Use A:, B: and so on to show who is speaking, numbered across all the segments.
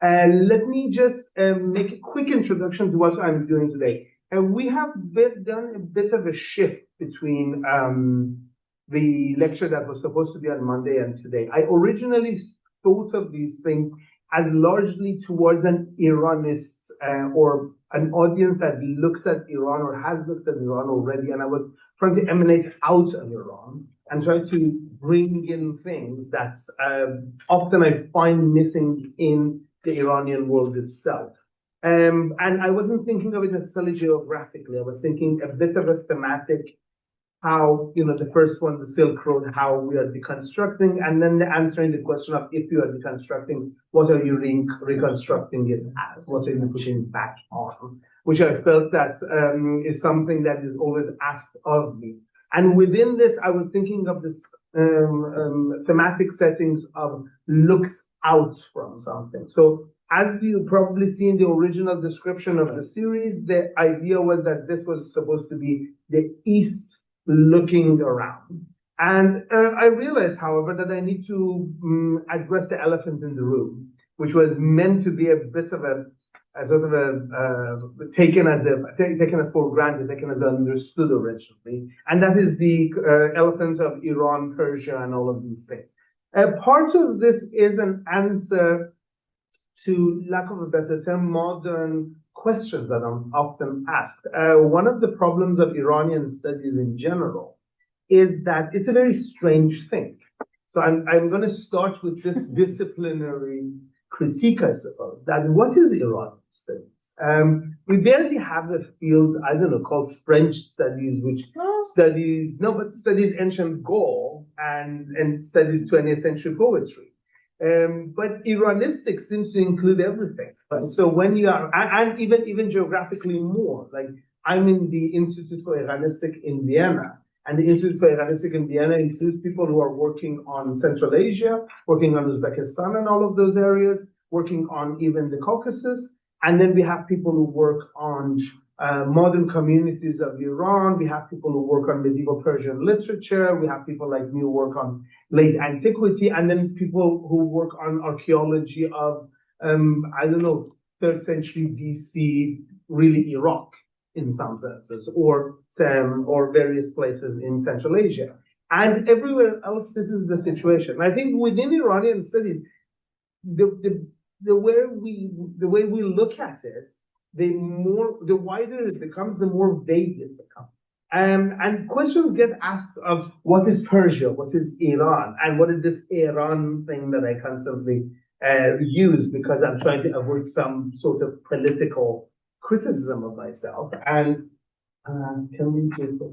A: Let me just make a quick introduction to what I'm doing today. We have done a bit of a shift between the lecture that was supposed to be on Monday and today. I originally thought of these things as largely towards an Iranist or an audience that looks at Iran or has looked at Iran already, and I was trying to emanate out of Iran and try to bring in things that often I find missing in the Iranian world itself. And I wasn't thinking of it necessarily geographically. I was thinking a bit of a thematic, how, the first one, the Silk Road, how we are deconstructing, and then answering the question of if you are deconstructing, what are you reconstructing it as? What are you pushing back on? Which I felt that is something that is always asked of me. And within this, I was thinking of this thematic settings of looks out from something. So as you probably see in the original description of the series, the idea was that this was supposed to be the East looking around. And I realized, however, that I need to address the elephant in the room, which was meant to be a bit of a sort of a taken as for granted, taken as understood originally. And that is the elephant of Iran, Persia, and all of these things. Part of this is an answer to, lack of a better term, modern questions that I'm often asked. One of the problems of Iranian studies in general is that it's a very strange thing. So I'm going to start with this disciplinary critique, I suppose, that what is Iranian studies? We barely have a field, called French studies, which studies ancient Gaul and studies 20th century poetry. But Iranistic seems to include everything. Right? So when you are, and even geographically more, like I'm in the Institute for Iranistic in Vienna, and the Institute for Iranistic in Vienna includes people who are working on Central Asia, working on Uzbekistan and all of those areas, working on even the Caucasus. And then we have people who work on modern communities of Iran. We have people who work on medieval Persian literature. We have people like me who work on late antiquity, and then people who work on archaeology of, 3rd century BC, really Iraq in some senses, or various places in Central Asia. And everywhere else, this is the situation. I think within Iranian studies, the way we look at it, the wider it becomes, the more vague it becomes. And questions get asked of what is Persia, what is Iran, and what is this Ērān thing that I constantly use because I'm trying to avoid some sort of political criticism of myself. And can we do this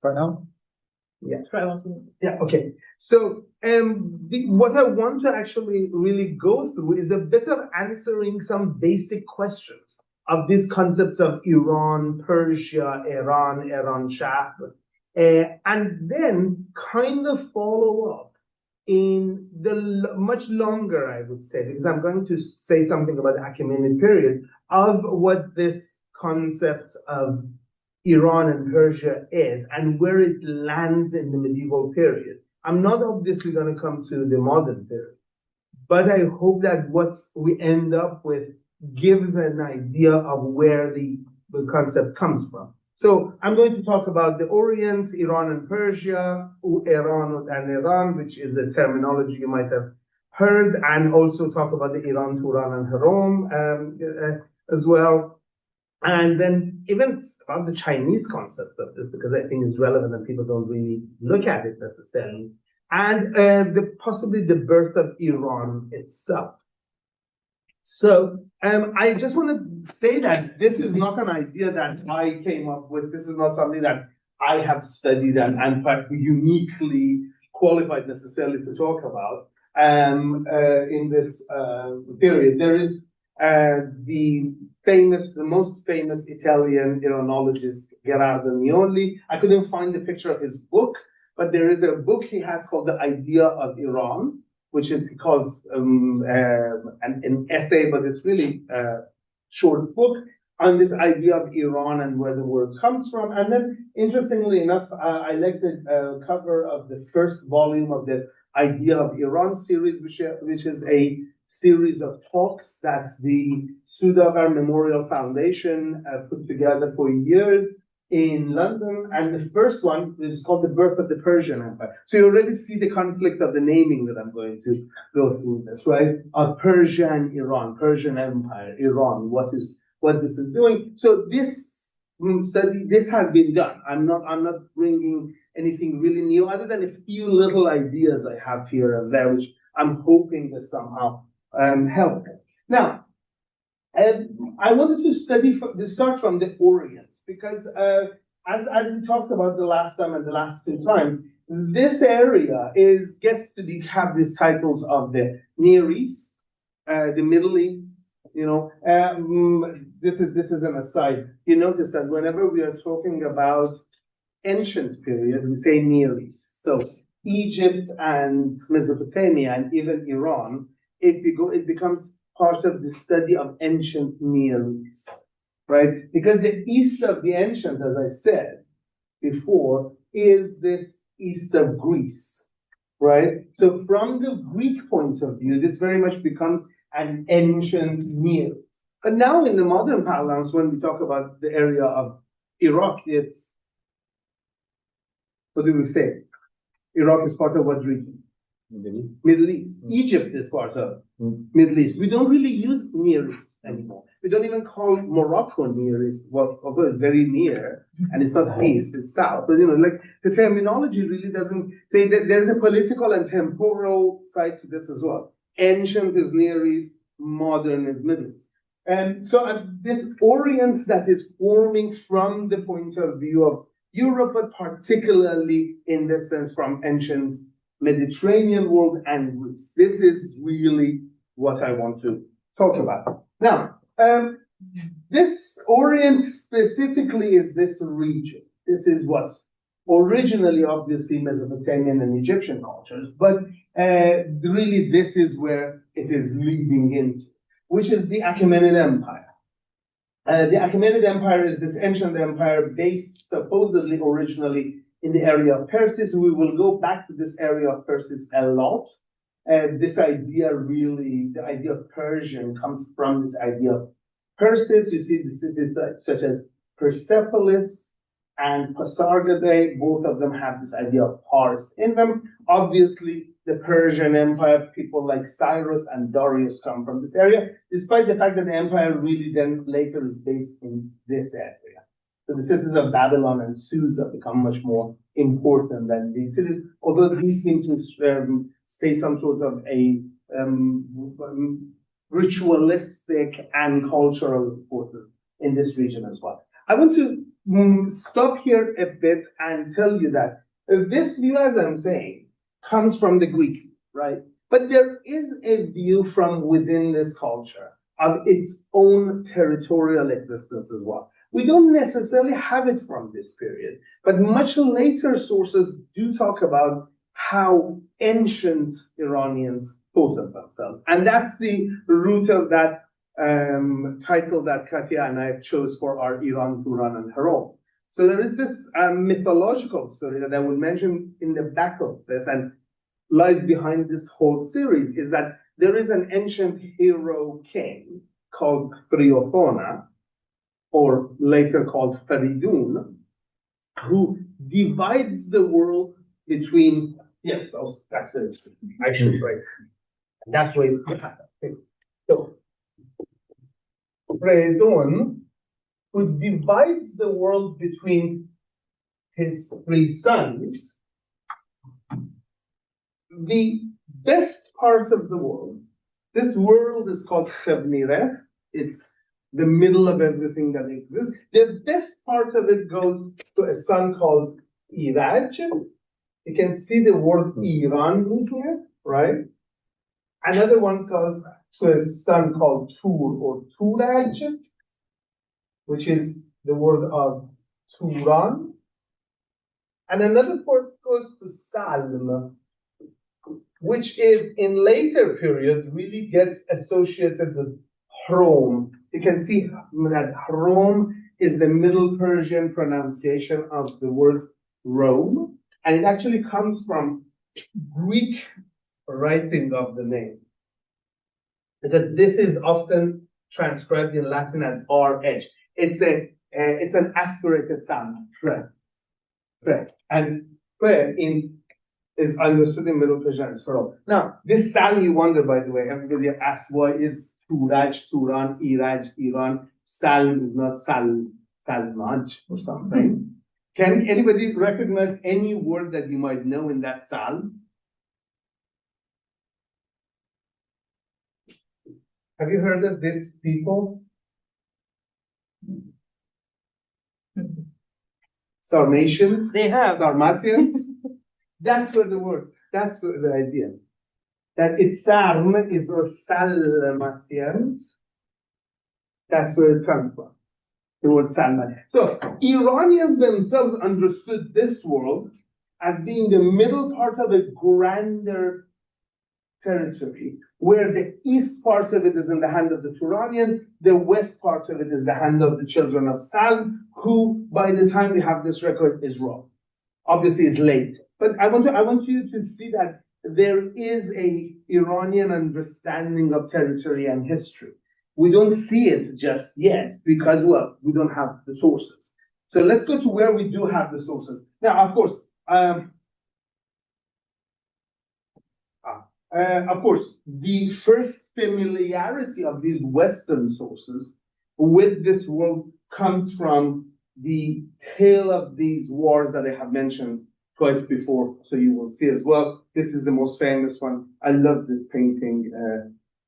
A: right now? Yeah. Yeah, okay. So what I want to actually really go through is a bit of answering some basic questions of these concepts of Iran, Persia, Ērān, Ērānshahr, and then kind of follow up in the much longer, I would say, because I'm going to say something about the Achaemenid period, of what this concept of Iran and Persia is and where it lands in the medieval period. I'm not obviously going to come to the modern period, but I hope that what we end up with gives an idea of where the concept comes from. So I'm going to talk about the Orient, Iran and Persia, Ērān and Ērān, which is a terminology you might have heard, and also talk about the Iran, Turan, and Haram as well. And then even about the Chinese concept of this, because I think it's relevant and people don't really look at it necessarily. And possibly the birth of Iran itself. So I just want to say that this is not an idea that I came up with. This is not something that I have studied and uniquely qualified necessarily to talk about in this period. There is the most famous Italian Iranologist, Gherardo Nioli. I couldn't find the picture of his book, but there is a book he has called The Idea of Iran, which is he calls an essay, but it's really a short book on this idea of Iran and where the word comes from. And then, interestingly enough, I like the cover of the first volume of the Idea of Iran series, which is a series of talks that the Sudavar Memorial Foundation put together for years in London, and the first one is called The Birth of the Persian Empire. So you already see the conflict of the naming that I'm going to go through this, right? Persia and Iran, Persian Empire, Iran, what this is doing. So this study, this has been done. I'm not bringing anything really new other than a few little ideas I have here and there, which I'm hoping to somehow help. Now, I wanted to start from the Orient, because as we talked about the last time and the last two times, this area gets to have these titles of the Near East, the Middle East. You know, this is an aside. You notice that whenever we are talking about ancient period, we say Near East. So Egypt and Mesopotamia and even Iran, it becomes part of the study of ancient Near East, right? Because the east of the ancient, as I said before, is this east of Greece, right? So from the Greek point of view, this very much becomes an ancient Near East. But now in the modern parlance, when we talk about the area of Iraq, it's, what do we say? Iraq is part of what region? Middle East. Egypt is part of Middle East. We don't really use Near East anymore. We don't even call Morocco Near East, well, although it's very near, and it's not east, it's south. But you know, like the terminology really doesn't say that there's a political and temporal side to this as well. Ancient is Near East, modern is Middle East. And so this Orient that is forming from the point of view of Europe, but particularly in this sense from ancient Mediterranean world and Greece. This is really what I want to talk about. Now, this Orient specifically is this region. This is what's originally obviously Mesopotamian and Egyptian cultures, but really this is where it is leading into, which is the Achaemenid Empire. The Achaemenid Empire is this ancient empire based supposedly originally in the area of Persis. We will go back to this area of Persis a lot. This idea really, the idea of Persian comes from this idea of Persis. You see the cities such as Persepolis and Pasargadae, both of them have this idea of Pars in them. Obviously, the Persian Empire, people like Cyrus and Darius come from this area, despite the fact that the empire really then later is based in this area. So the cities of Babylon and Susa become much more important than these cities, although these seem to stay some sort of a ritualistic and cultural importance in this region as well. I want to stop here a bit and tell you that this view, as I'm saying, comes from the Greek, right? But there is a view from within this culture of its own territorial existence as well. We don't necessarily have it from this period, but much later sources do talk about how ancient Iranians thought of themselves. And that's the root of that title that Katia and I chose for our Ērān, Turan, and Ērān. So there is this mythological story that I will mention in the back of this and lies behind this whole series, is that there is an ancient hero king called Phreophona, or later called Feridun, who divides the world between, yes, that's it, actually, right. That's why so Feridun, who divides the world between his three sons, the best part of the world, this world is called Khebnireh, it's the middle of everything that exists. The best part of it goes to a son called Iraj. You can see the word Iran in here, right? Another one goes to a son called Tur or Turaj, which is the word of Turan. And another part goes to Salm, which is in later period really gets associated with Hrom. You can see that Hrom is the Middle Persian pronunciation of the word Rome, and it actually comes from Greek writing of the name. because this is often transcribed in Latin as RH. It's an aspirated sound, pre. And pre is understood in Middle Persian as for. Now, this sal, you wonder, by the way, everybody asks why is Turaj, Turan, Iraj, Iran, sal is not salmaj or something. Can anybody recognize any word that you might know in that sal? Have you heard of these people? Sarmatians?
B: They have.
A: Sarmatians? That's where the word, that's the idea. That it's Sarm is or Salmatians. That's where it comes from. The word Salman. So Iranians themselves understood this world as being the middle part of a grander territory, where the east part of it is in the hand of the Turanians, the west part of it is the hand of the children of Salm, who by the time we have this record is wrong. Obviously it's late. But I want you to see that there is a Iranian understanding of territory and history. We don't see it just yet because, well, we don't have the sources. So let's go to where we do have the sources. Now, of course, the first familiarity of these Western sources with this world comes from the tale of these wars that I have mentioned twice before, so you will see as well. This is the most famous one. I love this painting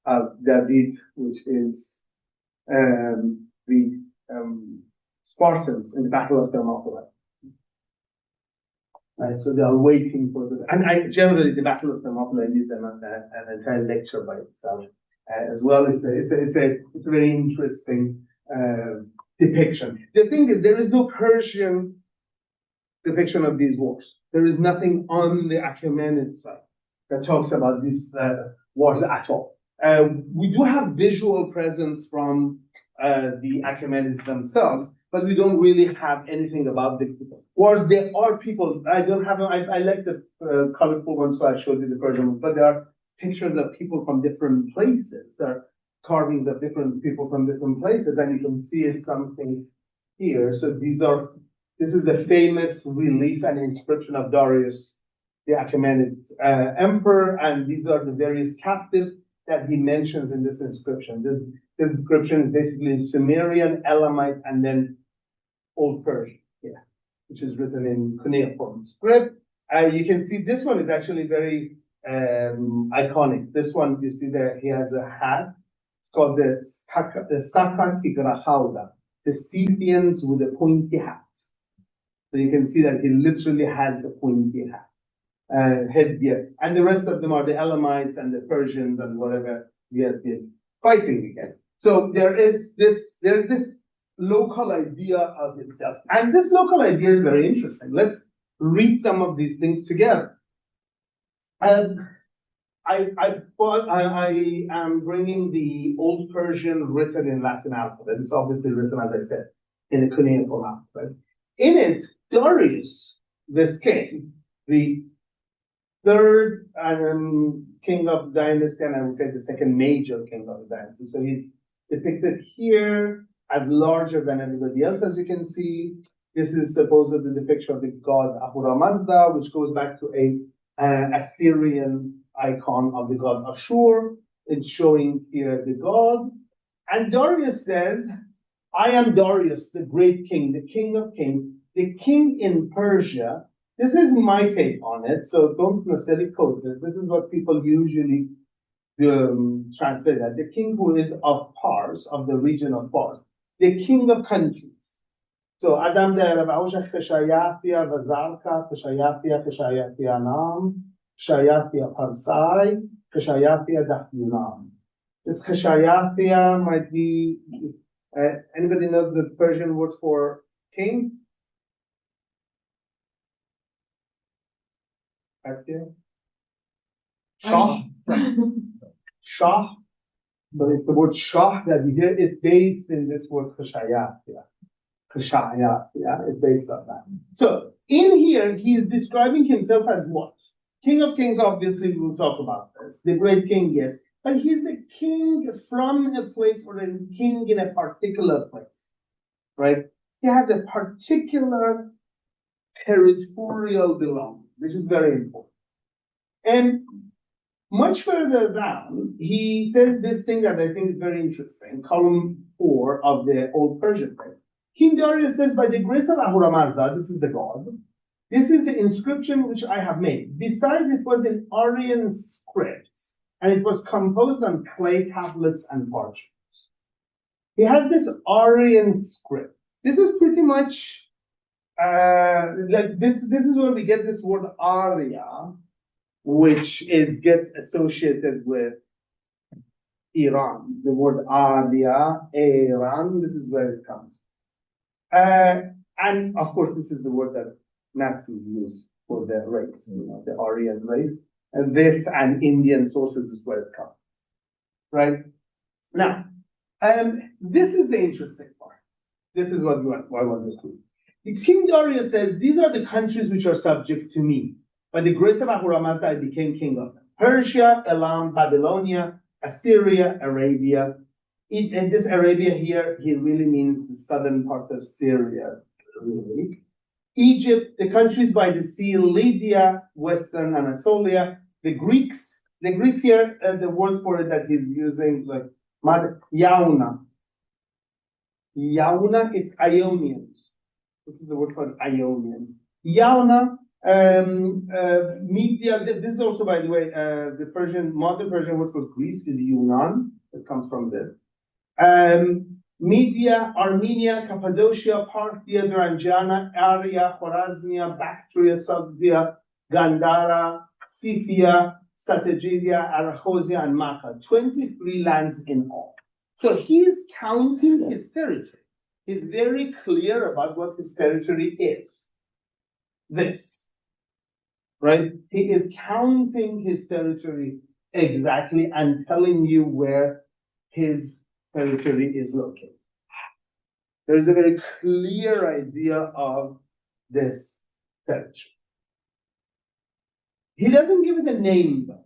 A: of David, which is the Spartans in the Battle of Thermopylae. Right, so they are waiting for this, and generally the Battle of Thermopylae is an entire lecture by itself as well. It's a very interesting depiction. The thing is, there is no Persian depiction of these wars. There is nothing on the Achaemenid side that talks about these wars at all. We do have visual presence from the Achaemenids themselves, but we don't really have anything about the wars. There are people, I like the colorful ones, so I showed you the Persian ones, but there are pictures of people from different places. There are carvings of different people from different places, and you can see something here. So this is the famous relief and inscription of Darius, the Achaemenid emperor, and these are the various captives that he mentions in this inscription. This inscription is basically Sumerian, Elamite, and then Old Persian, which is written in cuneiform script. You can see this one is actually very iconic. This one, you see there, he has a hat. It's called the Sakatigrahauda, the Scythians with a pointy hat. So you can see that he literally has the pointy hat, headgear. And the rest of them are the Elamites and the Persians and whatever he has been fighting against. So there's this local idea of itself. And this local idea is very interesting. Let's read some of these things together. I am bringing the Old Persian written in Latin alphabet. It's obviously written, as I said, in a cuneiform alphabet. In it, Darius, this king, the third king of the dynasty, and I would say the second major king of the dynasty. So he's depicted here as larger than everybody else, as you can see. This is supposedly the picture of the god Ahura Mazda, which goes back to an Assyrian icon of the god Ashur. It's showing here the god. And Darius says, I am Darius, the great king, the king of kings, the king in Persia. This is my take on it, so don't necessarily quote it. This is what people usually translate that. The king who is of Pars, of the region of Pars, the king of countries. So Adam De'Arabausha Khashayafia Vazarka, Khashayafia Nam, Khashayafia Parsai, Khashayafia Dafyunam. This Khashayafia might be, anybody knows the Persian word for king? Shah. Shah. But it's the word Shah that we hear is based in this word Khashayafia. Khashayafia is based on that. So in here, he is describing himself as what? King of kings, obviously, we will talk about this. The great king, yes. but he's the king from a place or a king in a particular place, right? He has a particular territorial belonging, which is very important. And much further down, he says this thing that I think is very interesting, column 4 of the Old Persian text. King Darius says, by the grace of Ahura Mazda, this is the god, this is the inscription which I have made. Besides, it was in Aryan script, and it was composed on clay tablets and parchments. He has this Aryan script. This is pretty much like this is where we get this word Arya, which gets associated with Iran. The word Arya, Ērān, this is where it comes. And of course, this is the word that Nazis use for their race, the Aryan race. And this and Indian sources is where it comes. Right? Now, this is the interesting part. This is what I want to do. King Darius says, these are the countries which are subject to me. By the grace of Ahura Mazda, I became king of them. Persia, Elam, Babylonia, Assyria, Arabia. And this Arabia here, he really means the southern part of Syria, really. Egypt, the countries by the sea, Lydia, Western Anatolia, the Greeks here, the word for it that he's using, like Yauna. Yauna, it's Ionians. This is the word for Ionians. Yauna, Media, this is also, by the way, the modern Persian word for Greece is Yunan. It comes from this. Media, Armenia, Cappadocia, Parthia, Duranjana, Aria, Khwarezmia, Bactria, Sogdia, Gandhara, Scythia, Satyajia, Arachosia, and Makkah. 23 lands in all. So he's counting his territory. He's very clear about what his territory is. This. Right? He is counting his territory exactly and telling you where his territory is located. There is a very clear idea of this territory. He doesn't give it a name, though.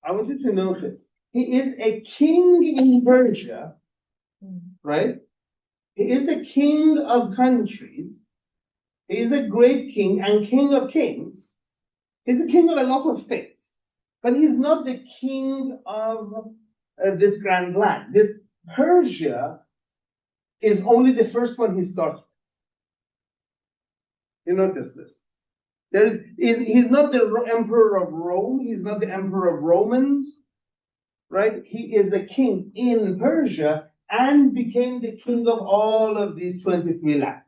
A: I want you to notice. He is a king in Persia, right? He is a king of countries. He is a great king and king of kings. He's a king of a lot of things. But he's not the king of this grand land. This Persia is only the first one he starts with. You notice this. He's not the emperor of Rome. He's not the emperor of Romans. Right? He is the king in Persia and became the king of all of these 23 lands.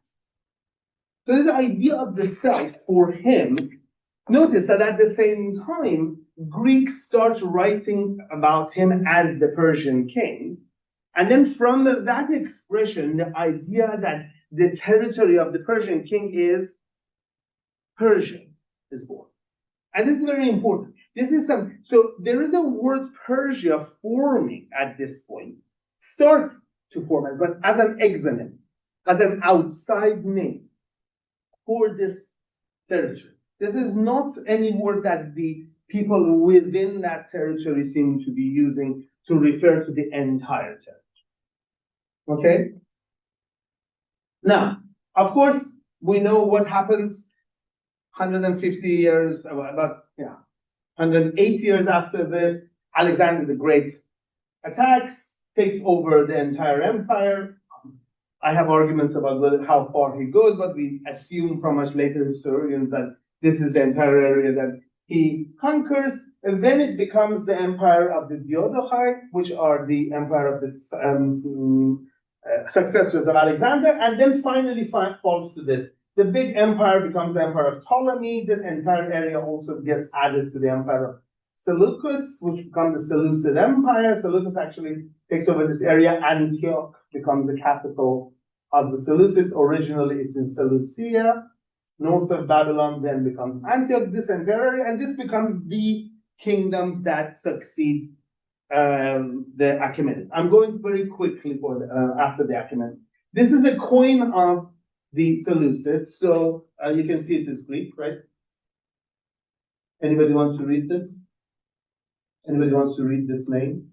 A: So this idea of the self for him, notice that at the same time, Greeks start writing about him as the Persian king. And then from that expression, the idea that the territory of the Persian king is Persian is born. And this is very important. So there is a word Persia forming at this point, start to form it, but as an exonym, as an outside name for this territory. This is not any word that the people within that territory seem to be using to refer to the entire territory. Okay? Now, of course, we know what happens 150 years, 108 years after this. Alexander the Great attacks, takes over the entire empire. I have arguments about how far he goes, but we assume from much later historians that this is the entire area that he conquers. And then it becomes the empire of the Diadochi, which are the empire of the successors of Alexander, and then finally falls to this. The big empire becomes the empire of Ptolemy. This entire area also gets added to the empire of Seleucus, which becomes the Seleucid Empire. Seleucus actually takes over this area. Antioch becomes the capital of the Seleucids. Originally, it's in Seleucia, north of Babylon, then becomes Antioch, this entire area, and this becomes the kingdoms that succeed the Achaemenids. I'm going very quickly for after the Achaemenids. This is a coin of the Seleucids, so you can see it is Greek, right? Anybody wants to read this? Anybody wants to read this name?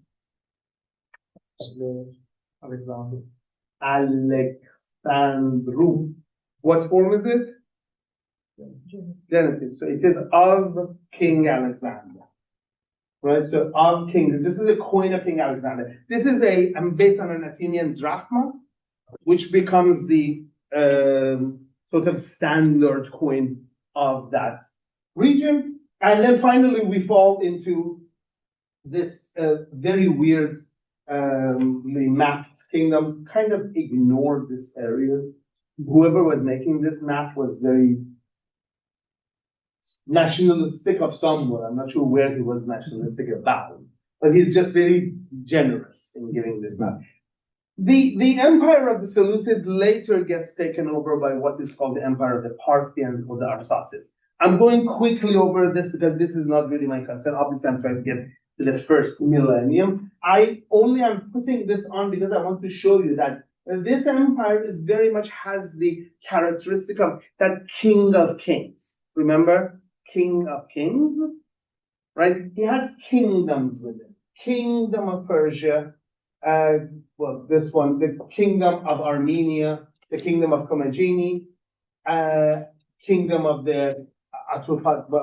A: Alexander. Alexandru. What form is it? Genitive. So it is of King Alexander. Right? So of King, this is a coin of King Alexander. This is based on an Athenian drachma, which becomes the sort of standard coin of that region. And then finally we fall into this very weird mapped kingdom, kind of ignored these areas. Whoever was making this map was very nationalistic of somewhere. I'm not sure where he was nationalistic about, but he's just very generous in giving this map. The empire of the Seleucids later gets taken over by what is called the empire of the Parthians or the Arsacids. I'm going quickly over this because this is not really my concern. Obviously, I'm trying to get to the first millennium. I only am putting this on because I want to show you that this empire is very much has the characteristic of that king of kings. Remember, king of kings, right? He has kingdoms with him. Kingdom of Persia, well, this one, the kingdom of Armenia, the kingdom of Commagene, kingdom of the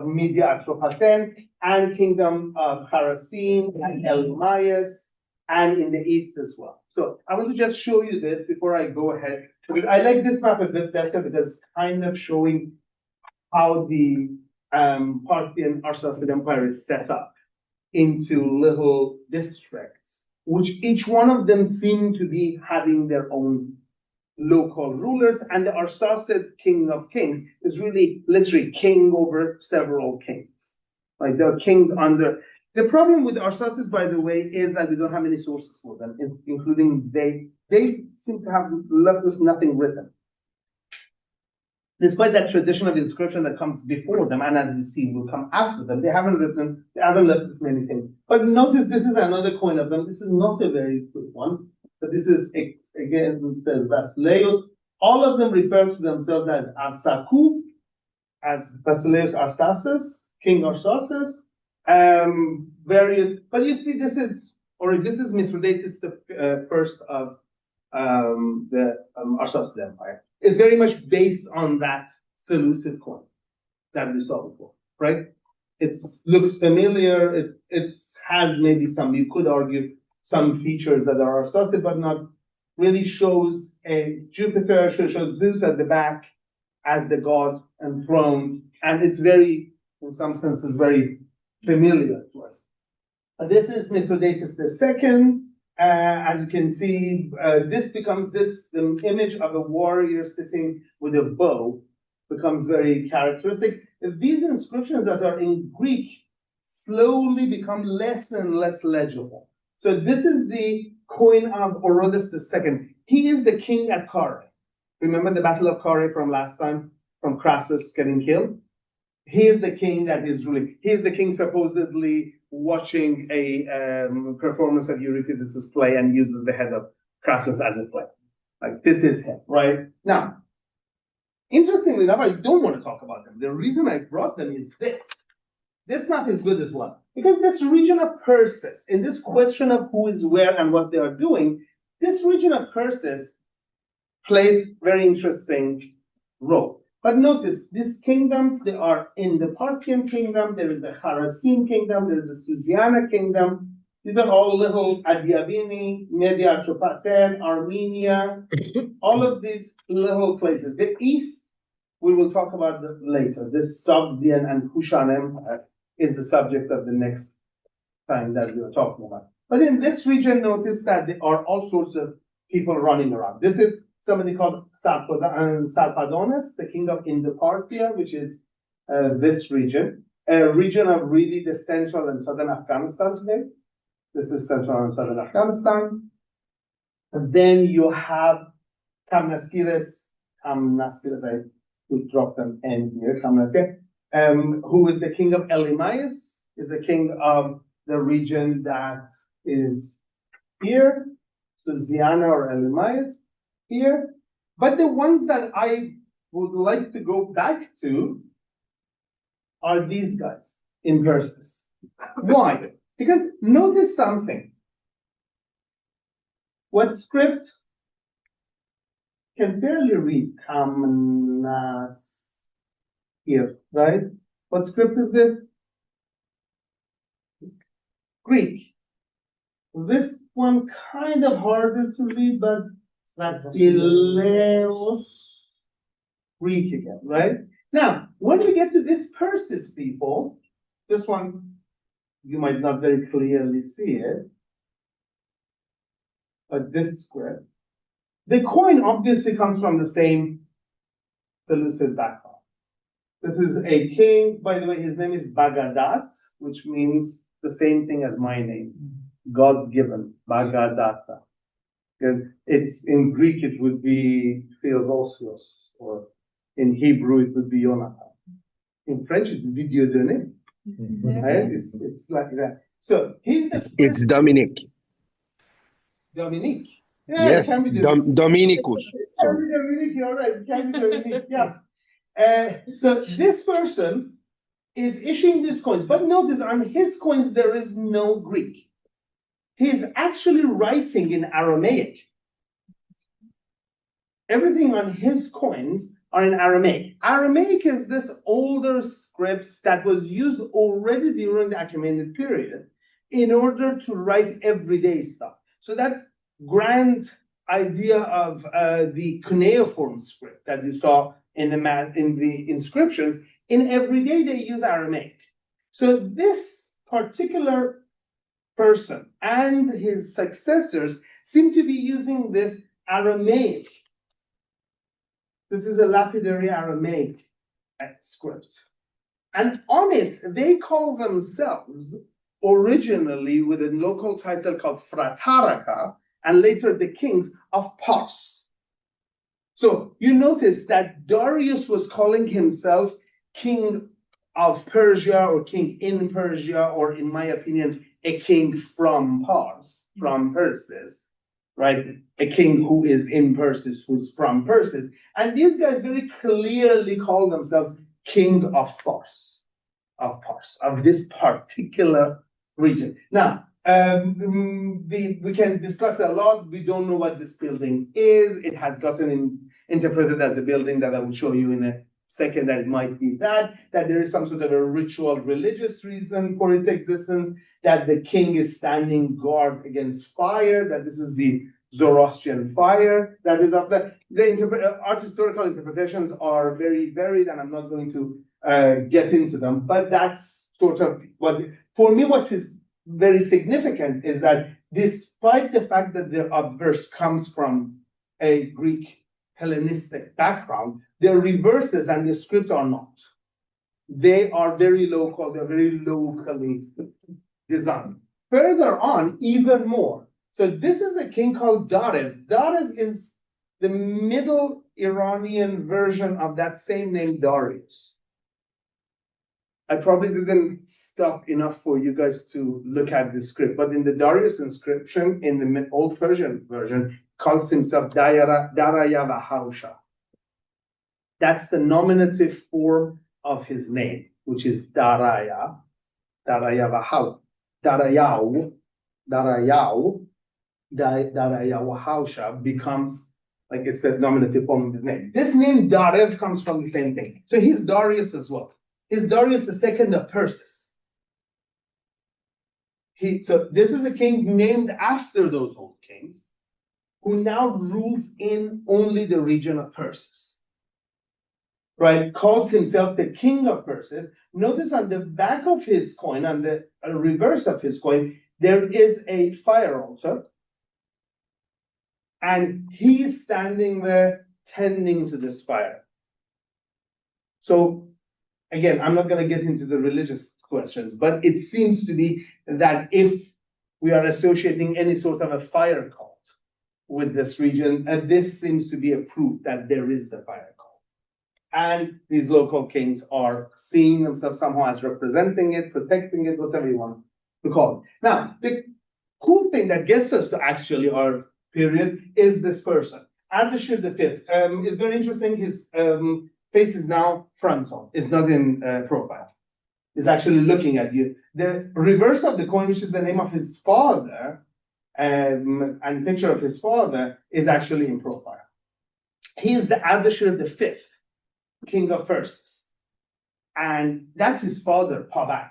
A: Media Atropatene, and kingdom of Kharasin and Elymais, and in the east as well. So I want to just show you this before I go ahead. I like this map a bit better because it's kind of showing how the Parthian Arsacid Empire is set up into little districts, which each one of them seem to be having their own local rulers, and the Arsacid king of kings is really literally king over several kings. Like there are kings under. The problem with Arsacids, by the way, is that we don't have any sources for them, including they seem to have left us nothing written. Despite that tradition of inscription that comes before them, and as you see, will come after them, they haven't left us many things. But notice this is another coin of them. This is not a very good one, but this is, again, it says Basileus. All of them refer to themselves as Arsaku, as Basileus Arsaces, King Arsaces, various, but you see this is Mithridates the first of the Arsacid Empire. It's very much based on that Seleucid coin that we saw before, right? It looks familiar. It has maybe some, you could argue, some features that are Arsacid, but not really shows a Jupiter, shows Zeus at the back as the god enthroned, and it's very, in some senses, very familiar to us. This is Mithridates II. As you can see, this becomes the image of a warrior sitting with a bow becomes very characteristic. These inscriptions that are in Greek slowly become less and less legible. So this is the coin of Orodes II. He is the king at Carrhae. Remember the Battle of Carrhae from last time, from Crassus getting killed? He is the king that is ruling. He is the king supposedly watching a performance of Euripides' play and uses the head of Crassus as a play. Like, this is him, right? Now, interestingly enough, I don't want to talk about them. The reason I brought them is this. This map is good as well. Because this region of Persis, in this question of who is where and what they are doing, this region of Persis plays very interesting role. But notice, these kingdoms, they are in the Parthian kingdom, there is a Kharasin kingdom, there is a Susiana kingdom. These are all little Adiabini, Media Atropatene, Armenia, all of these little places. The east, we will talk about later. This Sogdian and Kushan Empire is the subject of the next time that we are talking about. But in this region, notice that there are all sorts of people running around. This is somebody called Sarpadones, the king of Indo-Parthia, which is this region, a region of really the central and southern Afghanistan today. This is central and southern Afghanistan. And then you have Kamnaskiris, I would drop them in here, Kamnaskir, who is the king of Elymais, is the king of the region that is here, so Ziana or Elymais. Here, but the ones that I would like to go back to are these guys in Persis. Why? Because notice something. What script can barely read Kamnas here, right? What script is this? Greek. This one kind of harder to read, but Basileus Greek again, right? Now, when we get to this Persis people, this one, you might not very clearly see it, but this script, the coin obviously comes from the same Seleucid background. This is a king, by the way, his name is Bagadat, which means the same thing as my name, God-given, Bagadata. It's in Greek, it would be Theodosios, or in Hebrew, it would be Jonathan. In French, it would be Dieudonné. Right? It's like that. So he's the
B: It's Dominic.
A: Dominique.
B: Yeah, yes, it can be Dominicus.
A: It can be Dominique, you're right. It can be Dominique, yeah. So this person is issuing these coins, but notice on his coins there is no Greek. He's actually writing in Aramaic. Everything on his coins are in Aramaic. Aramaic is this older script that was used already during the Achaemenid period in order to write everyday stuff. So that grand idea of the cuneiform script that you saw in the inscriptions, in everyday they use Aramaic. So this particular person and his successors seem to be using this Aramaic. This is a lapidary Aramaic script. And on it, they call themselves originally with a local title called Frataraka, and later the kings of Pars. So you notice that Darius was calling himself king of Persia or king in Persia, or in my opinion, a king from Pars, from Persis, right? A king who is in Persis, who's from Persis. And these guys very clearly call themselves king of Pars, of this particular region. Now, we can discuss a lot. We don't know what this building is. It has gotten interpreted as a building that I will show you in a second, that it might be that there is some sort of a ritual religious reason for its existence, that the king is standing guard against fire, that this is the Zoroastrian fire that is up there. The art historical interpretations are very varied, and I'm not going to get into them, but that's sort of what, for me, what is very significant is that despite the fact that the obverse comes from a Greek Hellenistic background, their reverses and the script are not. They are very local, they're very locally designed. Further on, even more. So this is a king called Darev. Darev is the Middle Iranian version of that same name, Darius. I probably didn't stop enough for you guys to look at the script, but in the Darius inscription, in the Old Persian version, calls himself Darayavahausha. That's the nominative form of his name, which is Daraya, Darayavahau, Darayau, Darayawahausha becomes, like I said, nominative form of his name. This name Darev comes from the same thing. So he's Darius as well. He's Darius II of Persis. So this is a king named after those old kings, who now rules in only the region of Persis. Right? Calls himself the king of Persis. Notice on the back of his coin, on the reverse of his coin, there is a fire altar. And he's standing there tending to this fire. So, again, I'm not going to get into the religious questions, but it seems to be that if we are associating any sort of a fire cult with this region, this seems to be a proof that there is the fire cult. And these local kings are seeing themselves somehow as representing it, protecting it, whatever you want to call it. Now, the cool thing that gets us to actually our period is this person. Ardashir V is very interesting. His face is now frontal. It's not in profile. is actually looking at you. The reverse of the coin, which is the name of his father, and picture of his father, is actually in profile. He is the Ardashir V, king of Persia. And that's his father, Pabak.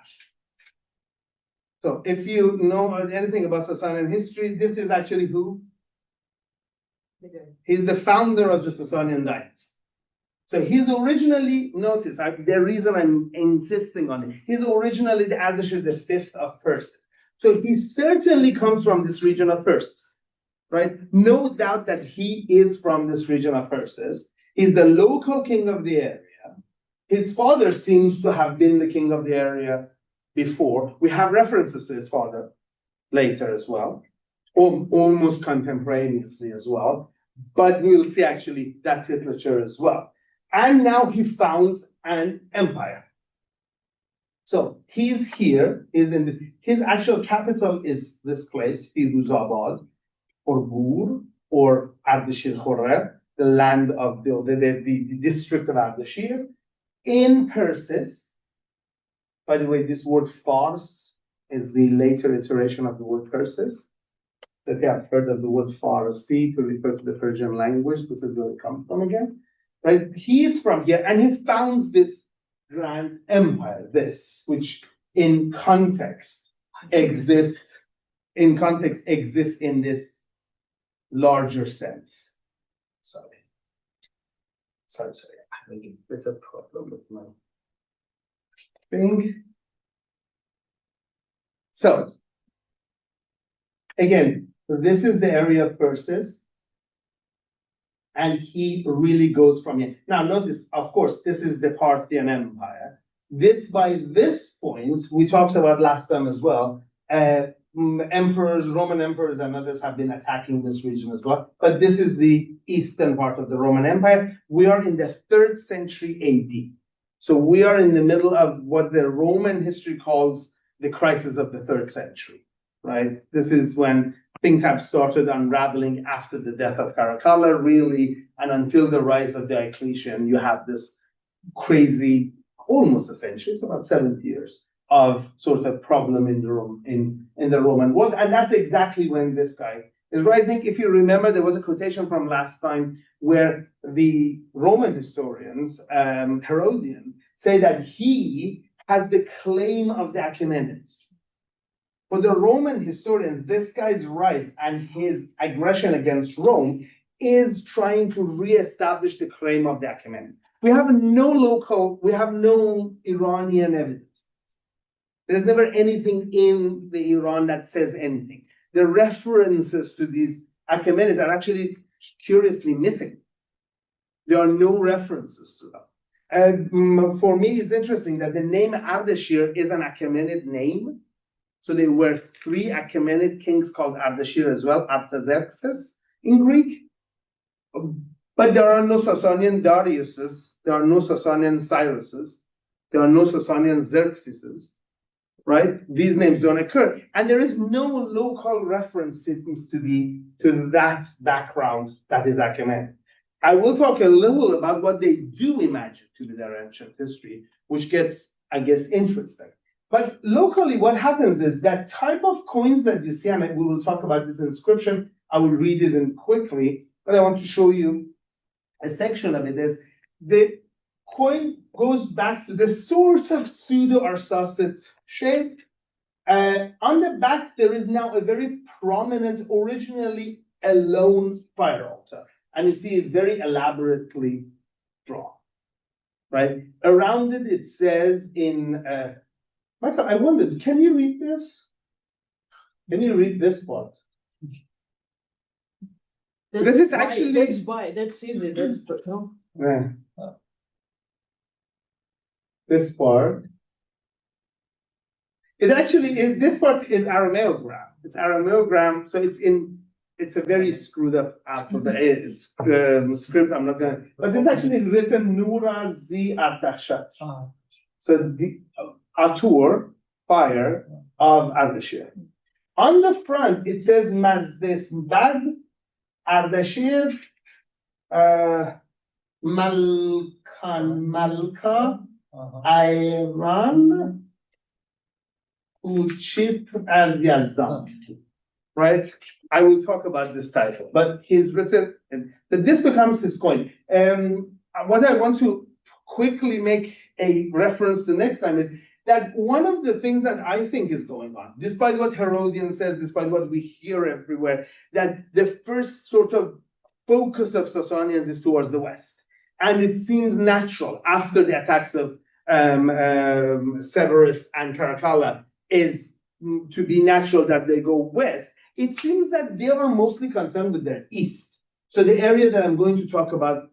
A: So if you know anything about Sasanian history, this is actually who? He's the founder of the Sasanian dynasty. So he's originally, notice, the reason I'm insisting on it, he's originally the Ardashir V of Persia. So he certainly comes from this region of Persia, right? No doubt that he is from this region of Persia. He's the local king of the area. His father seems to have been the king of the area before. We have references to his father later as well, almost contemporaneously as well. But we'll see actually that literature as well. And now he founds an empire. So he's here, his actual capital is this place, Firuzabad, or Bur, or Ardashir Khorram, the land of the district of Ardashir, in Persis. By the way, this word Fars is the later iteration of the word Persis. That you have heard of the word Farsi to refer to the Persian language. This is where it comes from again. Right? He is from here, and he founds this grand empire, which in context exists in this larger sense. Sorry. I'm having a bit of problem with my thing. So, again, this is the area of Persis. And he really goes from here. Now, notice, of course, this is the Parthian Empire. By this point, we talked about last time as well, emperors, Roman emperors and others have been attacking this region as well. But this is the eastern part of the Roman Empire. We are in the 3rd century AD. So we are in the middle of what the Roman history calls the crisis of the 3rd century, right? This is when things have started unraveling after the death of Caracalla, really, and until the rise of Diocletian, you have this crazy, almost a century, it's about 70 years, of sort of problem in the Roman world. And that's exactly when this guy is rising. If you remember, there was a quotation from last time where the Roman historians, Herodian, say that he has the claim of the Achaemenids. For the Roman historians, this guy's rise and his aggression against Rome is trying to reestablish the claim of the Achaemenids. We have no Iranian evidence. There's never anything in the Iran that says anything. The references to these Achaemenids are actually curiously missing. There are no references to them. For me, it's interesting that the name Ardashir is an Achaemenid name. So there were 3 Achaemenid kings called Ardashir as well, Artaxerxes in Greek. But there are no Sasanian Dariuses, there are no Sasanian Cyruses, there are no Sasanian Xerxeses, right? These names don't occur. And there is no local reference seems to be to that background that is Achaemenid. I will talk a little about what they do imagine to be their ancient history, which gets, I guess, interesting. But locally, what happens is that type of coins that you see, and we will talk about this inscription, I will read it in quickly, but I want to show you a section of it. Is the coin goes back to the sort of pseudo-Arsacid shape. On the back, there is now a very prominent, originally a lone fire altar. And you see it's very elaborately drawn, right? Around it, it says in... Michael, I wondered, can you read this? Can you read this part? This is actually...
C: That's easy, that's no?
A: Yeah. This part. It actually is, this part is Aramaeogram. It's Aramaeogram, so it's a very screwed up alphabet, script, I'm not gonna... But this actually is written Nura Z Artaxhat. So the... Atur, fire of Ardashir. On the front, it says Mazdesbad, Ardashir, Malka, Ērān, Uchip as Yazdan, right? I will talk about this title, but he's written that this becomes his coin. What I want to quickly make a reference to next time is that one of the things that I think is going on, despite what Herodian says, despite what we hear everywhere, that the first sort of focus of Sasanians is towards the West. And it seems natural after the attacks of Severus and Caracalla is to be natural that they go west. It seems that they are mostly concerned with their east. So the area that I'm going to talk about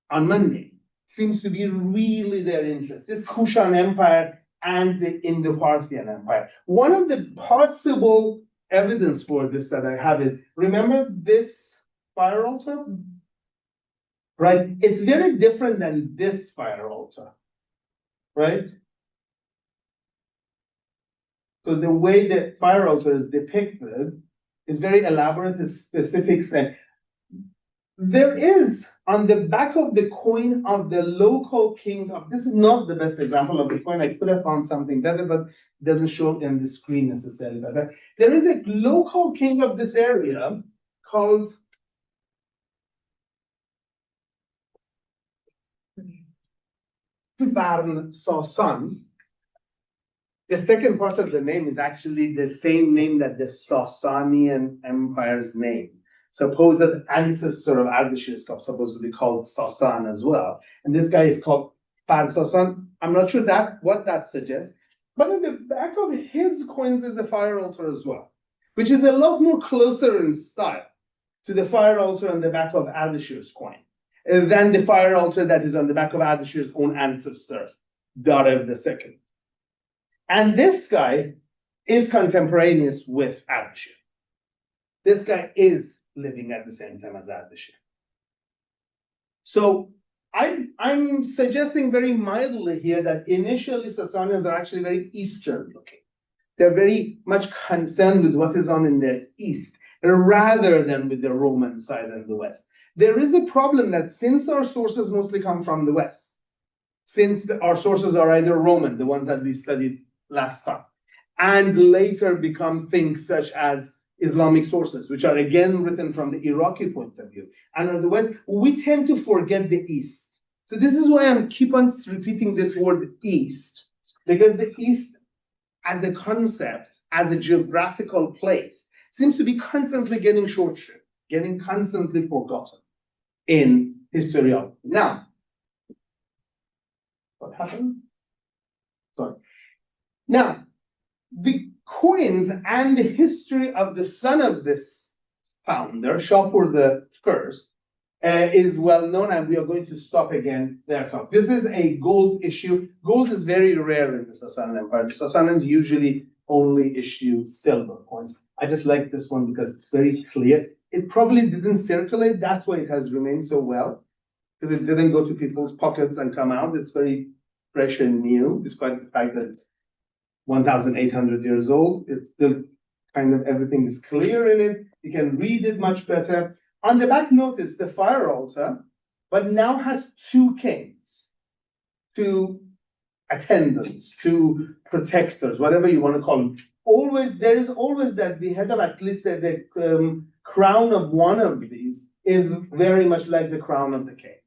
A: on Monday seems to be really their interest. This Kushan Empire and the Indo-Parthian Empire. One of the possible evidence for this that I have is, remember this fire altar? Right? It's very different than this fire altar. Right? So the way that fire altar is depicted is very elaborate, is specific. There is on the back of the coin of the local king of, this is not the best example of the coin. I could have found something better, but it doesn't show it on the screen necessarily. But there is a local king of this area called Barn Sasan. The second part of the name is actually the same name that the Sasanian Empire's name. Supposed ancestor of Ardashir is supposedly called Sasan as well. And this guy is called Barn Sasan. I'm not sure what that suggests. But on the back of his coins is a fire altar as well, which is a lot more closer in style to the fire altar on the back of Ardashir's coin than the fire altar that is on the back of Ardashir's own ancestor, Darev II. And this guy is contemporaneous with Ardashir. This guy is living at the same time as Ardashir. So I'm suggesting very mildly here that initially Sasanians are actually very Eastern looking. They're very much concerned with what is on in the East rather than with the Roman side and the West. There is a problem that since our sources mostly come from the West, since our sources are either Roman, the ones that we studied last time, and later become things such as Islamic sources, which are again written from the Iraqi point of view, and on the West, we tend to forget the East. So this is why I keep on repeating this word East, because the East as a concept, as a geographical place, seems to be constantly getting short-shrift, getting constantly forgotten in historiography. Now, what happened? Sorry. Now, the coins and the history of the son of this founder, Shapur I, is well known, and we are going to stop again their talk. This is a gold issue. Gold is very rare in the Sasanian Empire. The Sasanians usually only issue silver coins. I just like this one because it's very clear. It probably didn't circulate. That's why it has remained so well, because it didn't go to people's pockets and come out. It's very fresh and new, despite the fact that it's 1,800 years old. It's still kind of everything is clear in it. You can read it much better. On the back, notice the fire altar, but now has two kings, two attendants, two protectors, whatever you want to call them. Always, there is always that the head of at least the crown of one of these is very much like the crown of the king.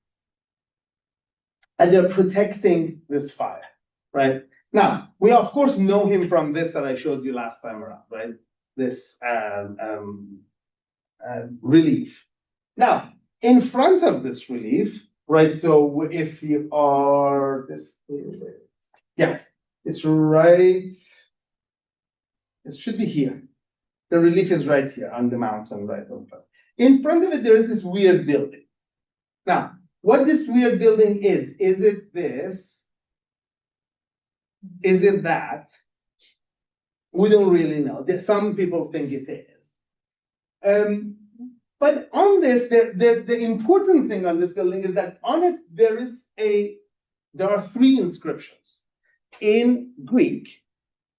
A: And they're protecting this fire, right? Now, we of course know him from this that I showed you last time around, right? This relief. Now, in front of this relief, right? So if you are this, yeah, it's right. It should be here. The relief is right here on the mountain, right over front. In front of it, there is this weird building. Now, what this weird building is it this? Is it that? We don't really know. Some people think it is. But on this, the important thing on this building is that on it there are three inscriptions in Greek,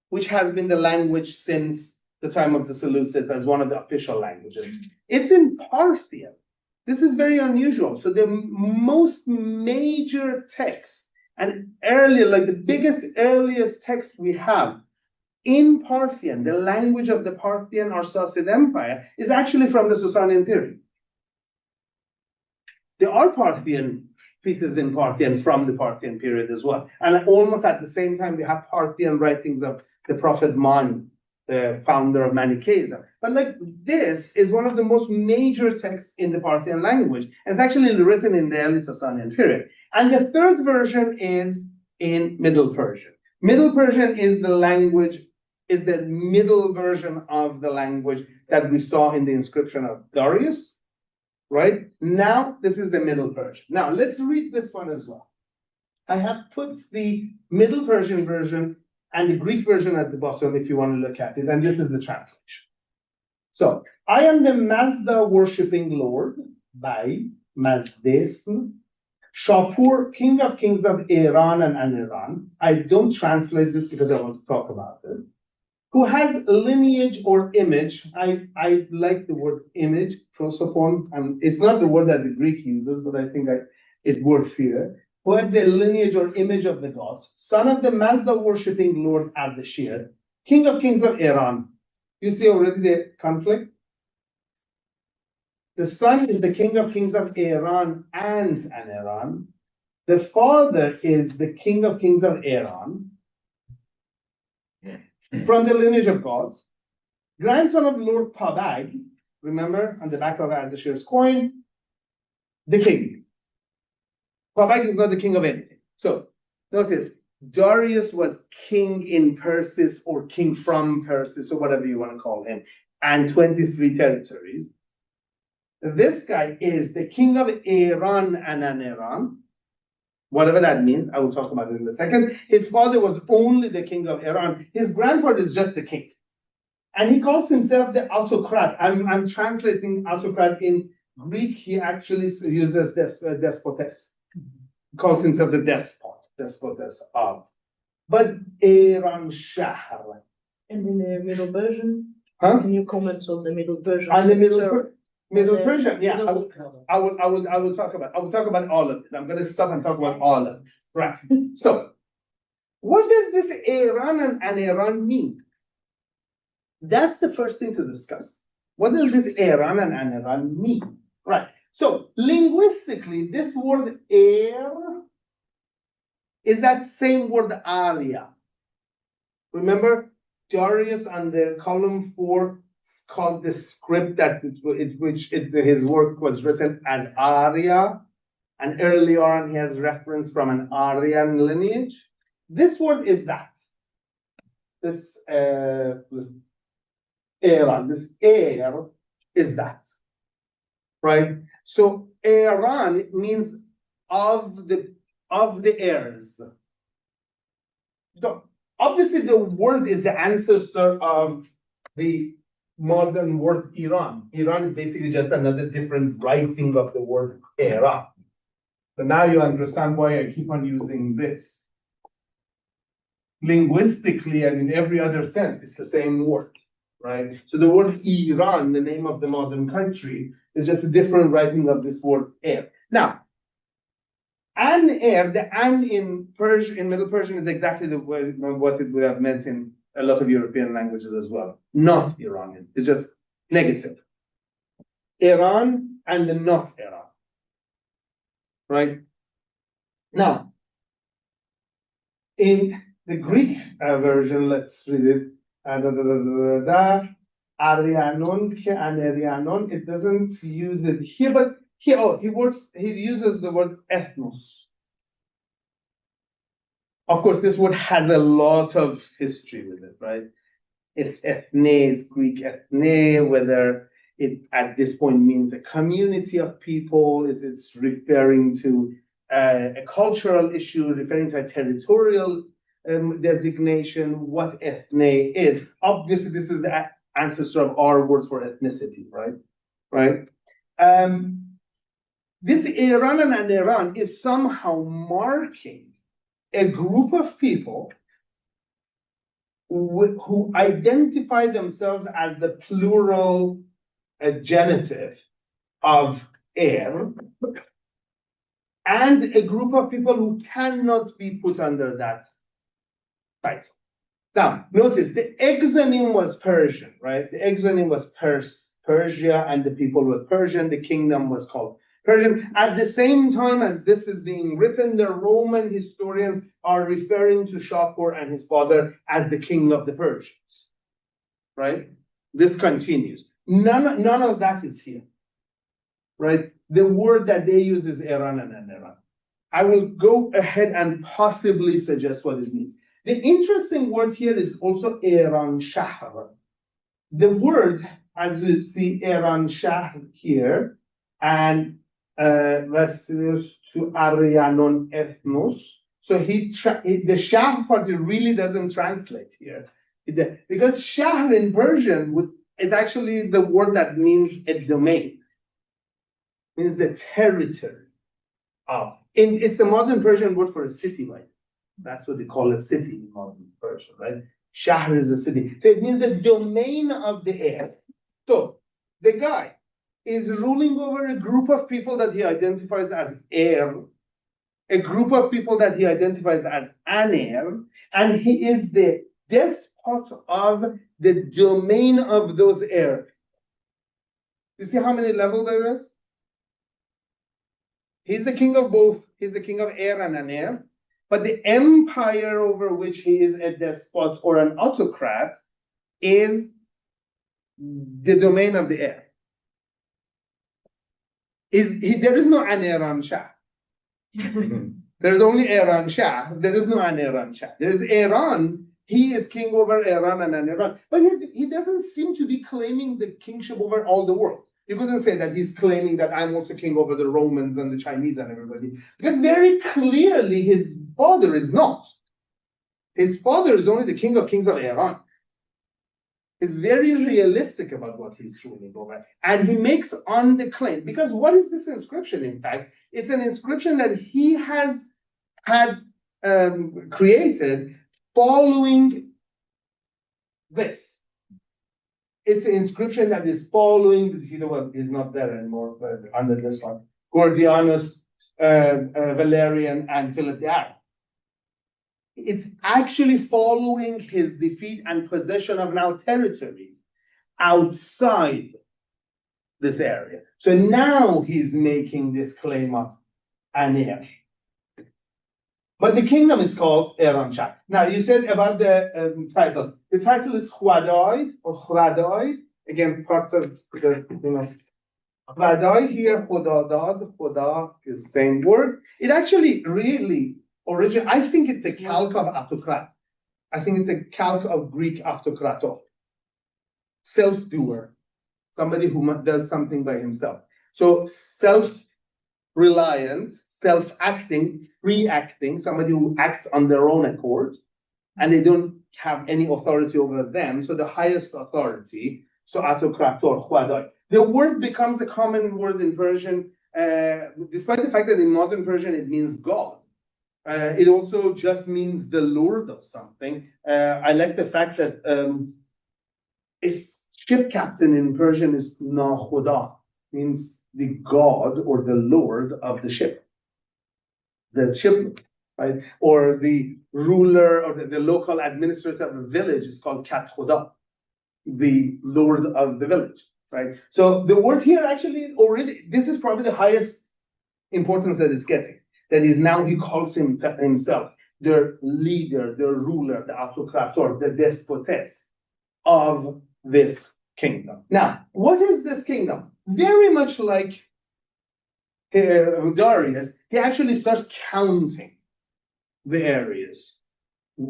A: which has been the language since the time of the Seleucids as one of the official languages. It's in Parthian. This is very unusual. So the most major text and earlier, like the biggest, earliest text we have in Parthian, the language of the Parthian or Sassanid Empire is actually from the Sasanian period. There are Parthian pieces in Parthian from the Parthian period as well. And almost at the same time, we have Parthian writings of the Prophet Mani, the founder of Manichaeism. But like this is one of the most major texts in the Parthian language. And it's actually written in the early Sasanian period. And the third version is in Middle Persian. Middle Persian is the language, is the middle version of the language that we saw in the inscription of Darius, right? Now, this is the Middle Persian. Now, let's read this one as well. I have put the Middle Persian version and the Greek version at the bottom if you want to look at it, and this is the translation. So, I am the Mazda worshipping Lord by Mazdesn, Shapur, King of Kings of Ērān and Ērān. I don't translate this because I want to talk about it. Who has lineage or image. I like the word image, prosopon, and it's not the word that the Greek uses, but I think it works here. Who has the lineage or image of the gods, son of the Mazda worshipping Lord Ardashir, King of Kings of Ērān. You see already the conflict? The son is the King of Kings of Ērān and an Ērān. The father is the King of Kings of Ērān, from the lineage of gods. Grandson of Lord Pabag, remember on the back of Ardashir's coin, the king. Pabag is not the king of anything. So notice, Darius was king in Persis or king from Persis or whatever you want to call him, and 23 territories. This guy is the king of Ērān and an Ērān, whatever that means. I will talk about it in a second. His father was only the king of Ērān. His grandfather is just the king. And he calls himself the autocrat. I'm translating autocrat in Greek. He actually uses despotes. He calls himself the despotes of. But Ērānshahr.
C: And in the Middle Persian?
A: Huh?
C: Can you comment on the Middle Persian?
A: On the Middle Persian, yeah. I will talk about all of this. I'm going to stop and talk about all of it. Right. So, what does this Ērān and Ērān mean? That's the first thing to discuss. What does this Ērān and Ērān mean? Right. So, linguistically, this word is that same word Arya. Remember, Darius on the column 4 called the script that his work was written as Arya, and earlier on he has reference from an Aryan lineage. This word is that. This Ērān, this Ēr is that, right? So Ērān means of the heirs. So obviously the word is the ancestor of the modern word Iran. Iran is basically just another different writing of the word Ērān. So now you understand why I keep on using this. Linguistically and in every other sense, it's the same word, right? So the word Iran, the name of the modern country, is just a different writing of this word Ēr. Now, the an in Persian, in Middle Persian, is exactly the way what it would have meant in a lot of European languages as well. Not Iranian. It's just negative. Ērān and the not Ērān. Right? Now, in the Greek version, let's read it. Arianon and Arianon. It doesn't use it here, but he uses the word ethnos. Of course, this word has a lot of history with it, right? It's ethne, it's Greek ethne, whether it at this point means a community of people, it's referring to a cultural issue, referring to a territorial designation, what ethne is. Obviously, this is the ancestor of our words for ethnicity, right? Right? This Ērān and Ērān is somehow marking a group of people who identify themselves as the plural genitive of Ēr, and a group of people who cannot be put under that title. Now, notice the exonym was Persian, right? The exonym was Persia, and the people were Persian. The kingdom was called Persian. At the same time as this is being written, the Roman historians are referring to Shapur and his father as the king of the Persians, right? This continues. None of that is here, right? The word that they use is Ērān and Ērān. I will go ahead and possibly suggest what it means. The interesting word here is also Ērānshahr. The word, as you see, Ērānshahr here, and versus to Arianon ethnos. So the Shahr part really doesn't translate here. Because Shahr in Persian is actually the word that means a domain. Means the territory of. It's the modern Persian word for a city, right? That's what they call a city in modern Persian, right? Shahr is a city. So it means the domain of the air. So the guy is ruling over a group of people that he identifies as air, a group of people that he identifies as aner, and he is the despot of the domain of those air. You see how many levels there is? He's the king of both. He's the king of air and aner. But the empire over which he is a despot or an autocrat is the domain of the air. There is no an Ērānshahr. There's only Ērānshahr. There is no an Ērānshahr. There is Ērān. He is king over Ērān and an Ērān. But he doesn't seem to be claiming the kingship over all the world. You couldn't say that he's claiming that I'm also king over the Romans and the Chinese and everybody. Because very clearly his father is not. His father is only the king of kings of Ērān. He's very realistic about what he's ruling over. And he makes on the claim. Because what is this inscription, in fact? It's an inscription that he has had created following this. It's an inscription that is following, you know what, is not there anymore, but under this one. Gordianus, Valerian, and Philip the Arab. It's actually following his defeat and possession of now territories outside this area. So now he's making this claim of Aner. But the kingdom is called Ērānshahr. Now you said about the title. The title is Khwadai or Khwadai. Again, part of the, Khwadai here, Khodadad, Khoda is the same word. It actually really I think it's a calque of autocrat. I think it's a calque of Greek autokrator. Self-doer. Somebody who does something by himself. So self-reliant, self-acting, free-acting, somebody who acts on their own accord, and they don't have any authority over them. So the highest authority, so autokrator, Khwadai. The word becomes a common word in Persian, despite the fact that in modern Persian it means God. It also just means the lord of something. I like the fact that a ship captain in Persian is nakhoda, means the god or the lord of the ship. The ship, right? Or the ruler or the local administrator of a village is called kat khoda, the lord of the village, right? So the word here actually already, this is probably the highest importance that it's getting. That is now he calls himself the leader, the ruler, the autokrator, the despotess of this kingdom. Now, what is this kingdom? Very much like Darius, he actually starts counting the areas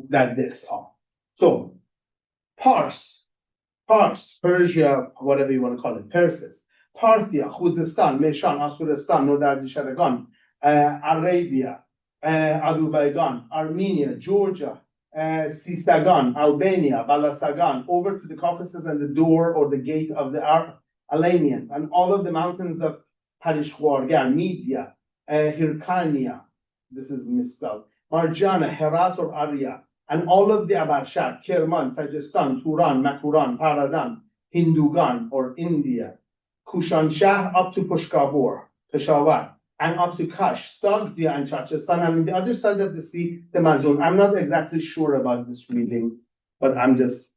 A: that this are. So, Pars, Persia, whatever you want to call it, Persis, Parthia, Khuzestan, Meshan, Asuristan, Nodardisharagan, Arabia, Azerbaijan, Armenia, Georgia, Sisagan, Albania, Balasagan, over to the Caucasus and the door or the gate of the Alanians, and all of the mountains of Parishwargar, Media, Hyrcania, this is misspelled, Marjana, Herat or Arya, and all of the Abarshak, Kerman, Sajistan, Turan, Maturan, Paradan, Hindugan or India, Kushanshah up to Pushkabur, Peshawar, and up to Kash, Stagdia and Chachestan, and on the other side of the sea, the Mazun. I'm not exactly sure about this reading, but I'm just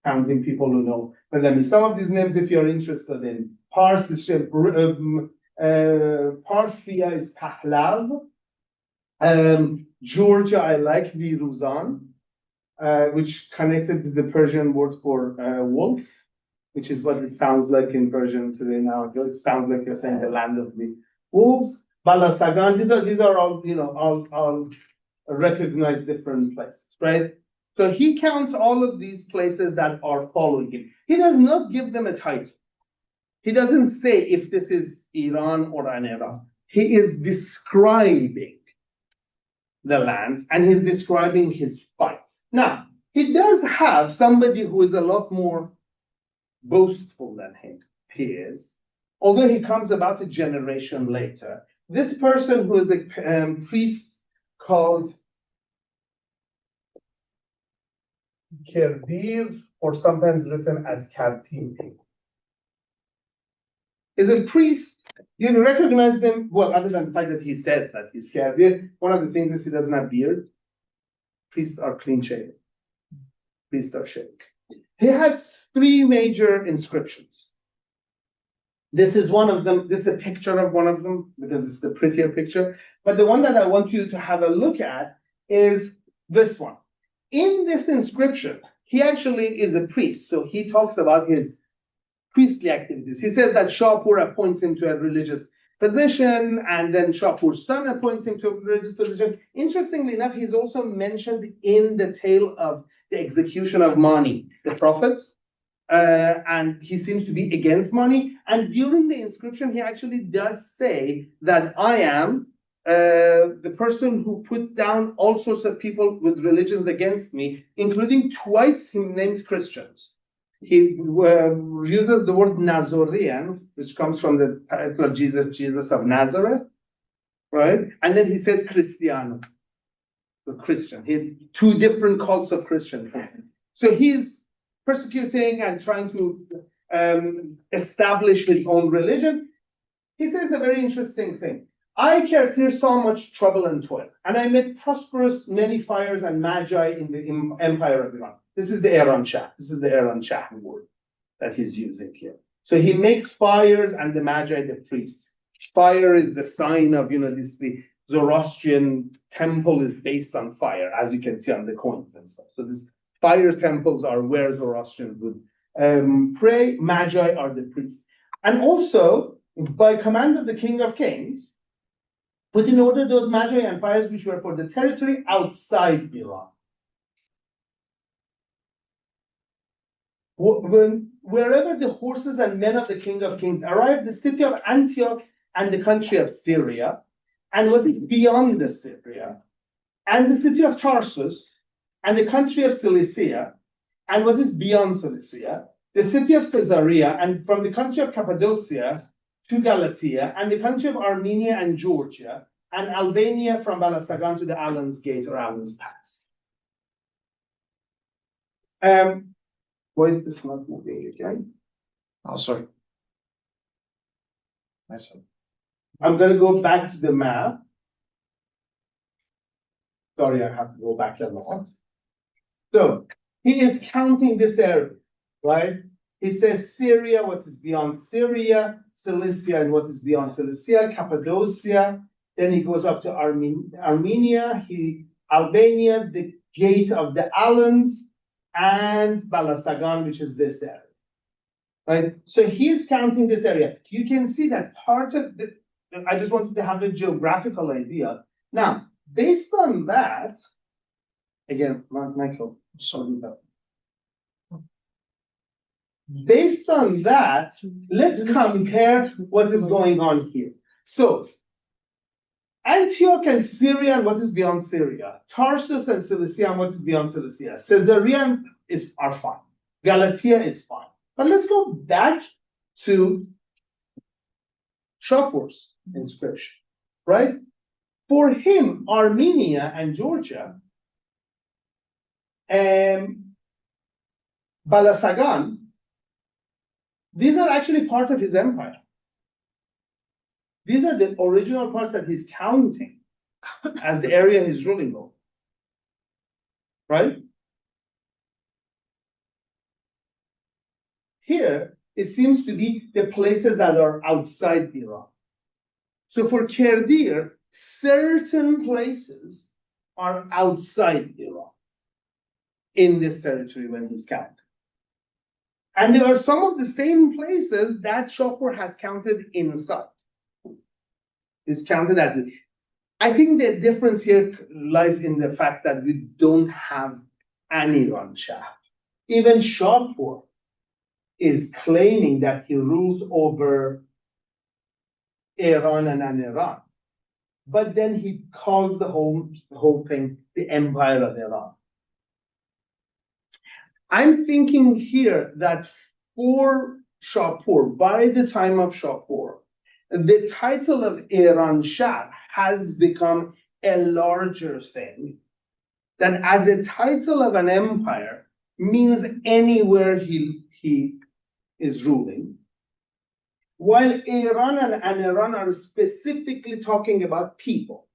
A: counting people who know. But I mean, some of these names, if you're interested in, Parthia is Pahlav. Georgia, I like Viruzan, which connects it to the Persian word for wolf, which is what it sounds like in Persian today now. It sounds like you're saying the land of the wolves. Balasagan, these are all, all recognized different places, right? So he counts all of these places that are following him. He does not give them a title. He doesn't say if this is Iran or an Iraq. He is describing the lands and he's describing his fights. Now, he does have somebody who is a lot more boastful than him. He is, although he comes about a generation later. This person who is a priest called Kerdir, or sometimes written as Kartim, is a priest. You recognize him, well, other than the fact that he says that he's Kerdir. One of the things is he doesn't have beard. Priests are clean shaven. Priests are shaved. He has 3 major inscriptions. This is one of them. This is a picture of one of them because it's the prettier picture. But the one that I want you to have a look at is this one. In this inscription, he actually is a priest. So he talks about his priestly activities. He says that Shapur appoints him to a religious position, and then Shapur's son appoints him to a religious position. Interestingly enough, he's also mentioned in the tale of the execution of Mani, the prophet. And he seems to be against Mani. And during the inscription, he actually does say that I am the person who put down all sorts of people with religions against me, including twice he names Christians. He uses the word Nazorean, which comes from the title of Jesus of Nazareth, right? And then he says Cristiano, the Christian. He had 2 different cults of Christian. So he's persecuting and trying to establish his own religion. He says a very interesting thing. I, Kertir, saw much trouble and toil, and I met prosperous many fires and magi in the empire of Iran. This is the Ērānshahr. This is the Ērānshahr word that he's using here. So he makes fires and the magi the priests. Fire is the sign of, the Zoroastrian temple is based on fire, as you can see on the coins and stuff. So this fire temples are where Zoroastrians would pray. Magi are the priests. And also, by command of the King of Kings, put in order those magi and fires which were for the territory outside Iran. Wherever the horses and men of the King of Kings arrived, the city of Antioch and the country of Syria, and what is beyond the Syria, and the city of Tarsus, and the country of Cilicia, and what is beyond Cilicia, the city of Caesarea, and from the country of Cappadocia to Galatia, and the country of Armenia and Georgia, and Albania from Balasagan to the Alans Gate or Alans Pass. Why is this not moving again? Oh, sorry. I'm going to go back to the map. Sorry, I have to go back a lot. So he is counting this area, right? He says Syria, what is beyond Syria, Cilicia, and what is beyond Cilicia, Cappadocia. Then he goes up to Armenia, Albania, the gate of the Alans, and Balasagan, which is this area. Right? So he's counting this area. You can see that part of the, I just wanted to have a geographical idea. Now, based on that, again, Michael, sorry about that. Based on that, let's compare what is going on here. So, Antioch and Syria and what is beyond Syria. Tarsus and Cilicia and what is beyond Cilicia. Caesarea are fine. Galatia is fine. But let's go back to Shapur's inscription, right? For him, Armenia and Georgia, Balasagan, these are actually part of his empire. These are the original parts that he's counting as the area he's ruling over. Right? here, it seems to be the places that are outside Iran. So for Kerdir, certain places are outside Iran in this territory when he's counting. And there are some of the same places that Shapur has counted inside. It's counted as it. I think the difference here lies in the fact that we don't have an Ērānshahr. Even Shapur is claiming that he rules over Ērān and Ērān. But then he calls the whole thing the Empire of Ērān. I'm thinking here that for Shapur, by the time of Shapur, the title of Ērānshahr has become a larger thing, that as a title of an empire means anywhere he is ruling, while Ērān and Ērān are specifically talking about people.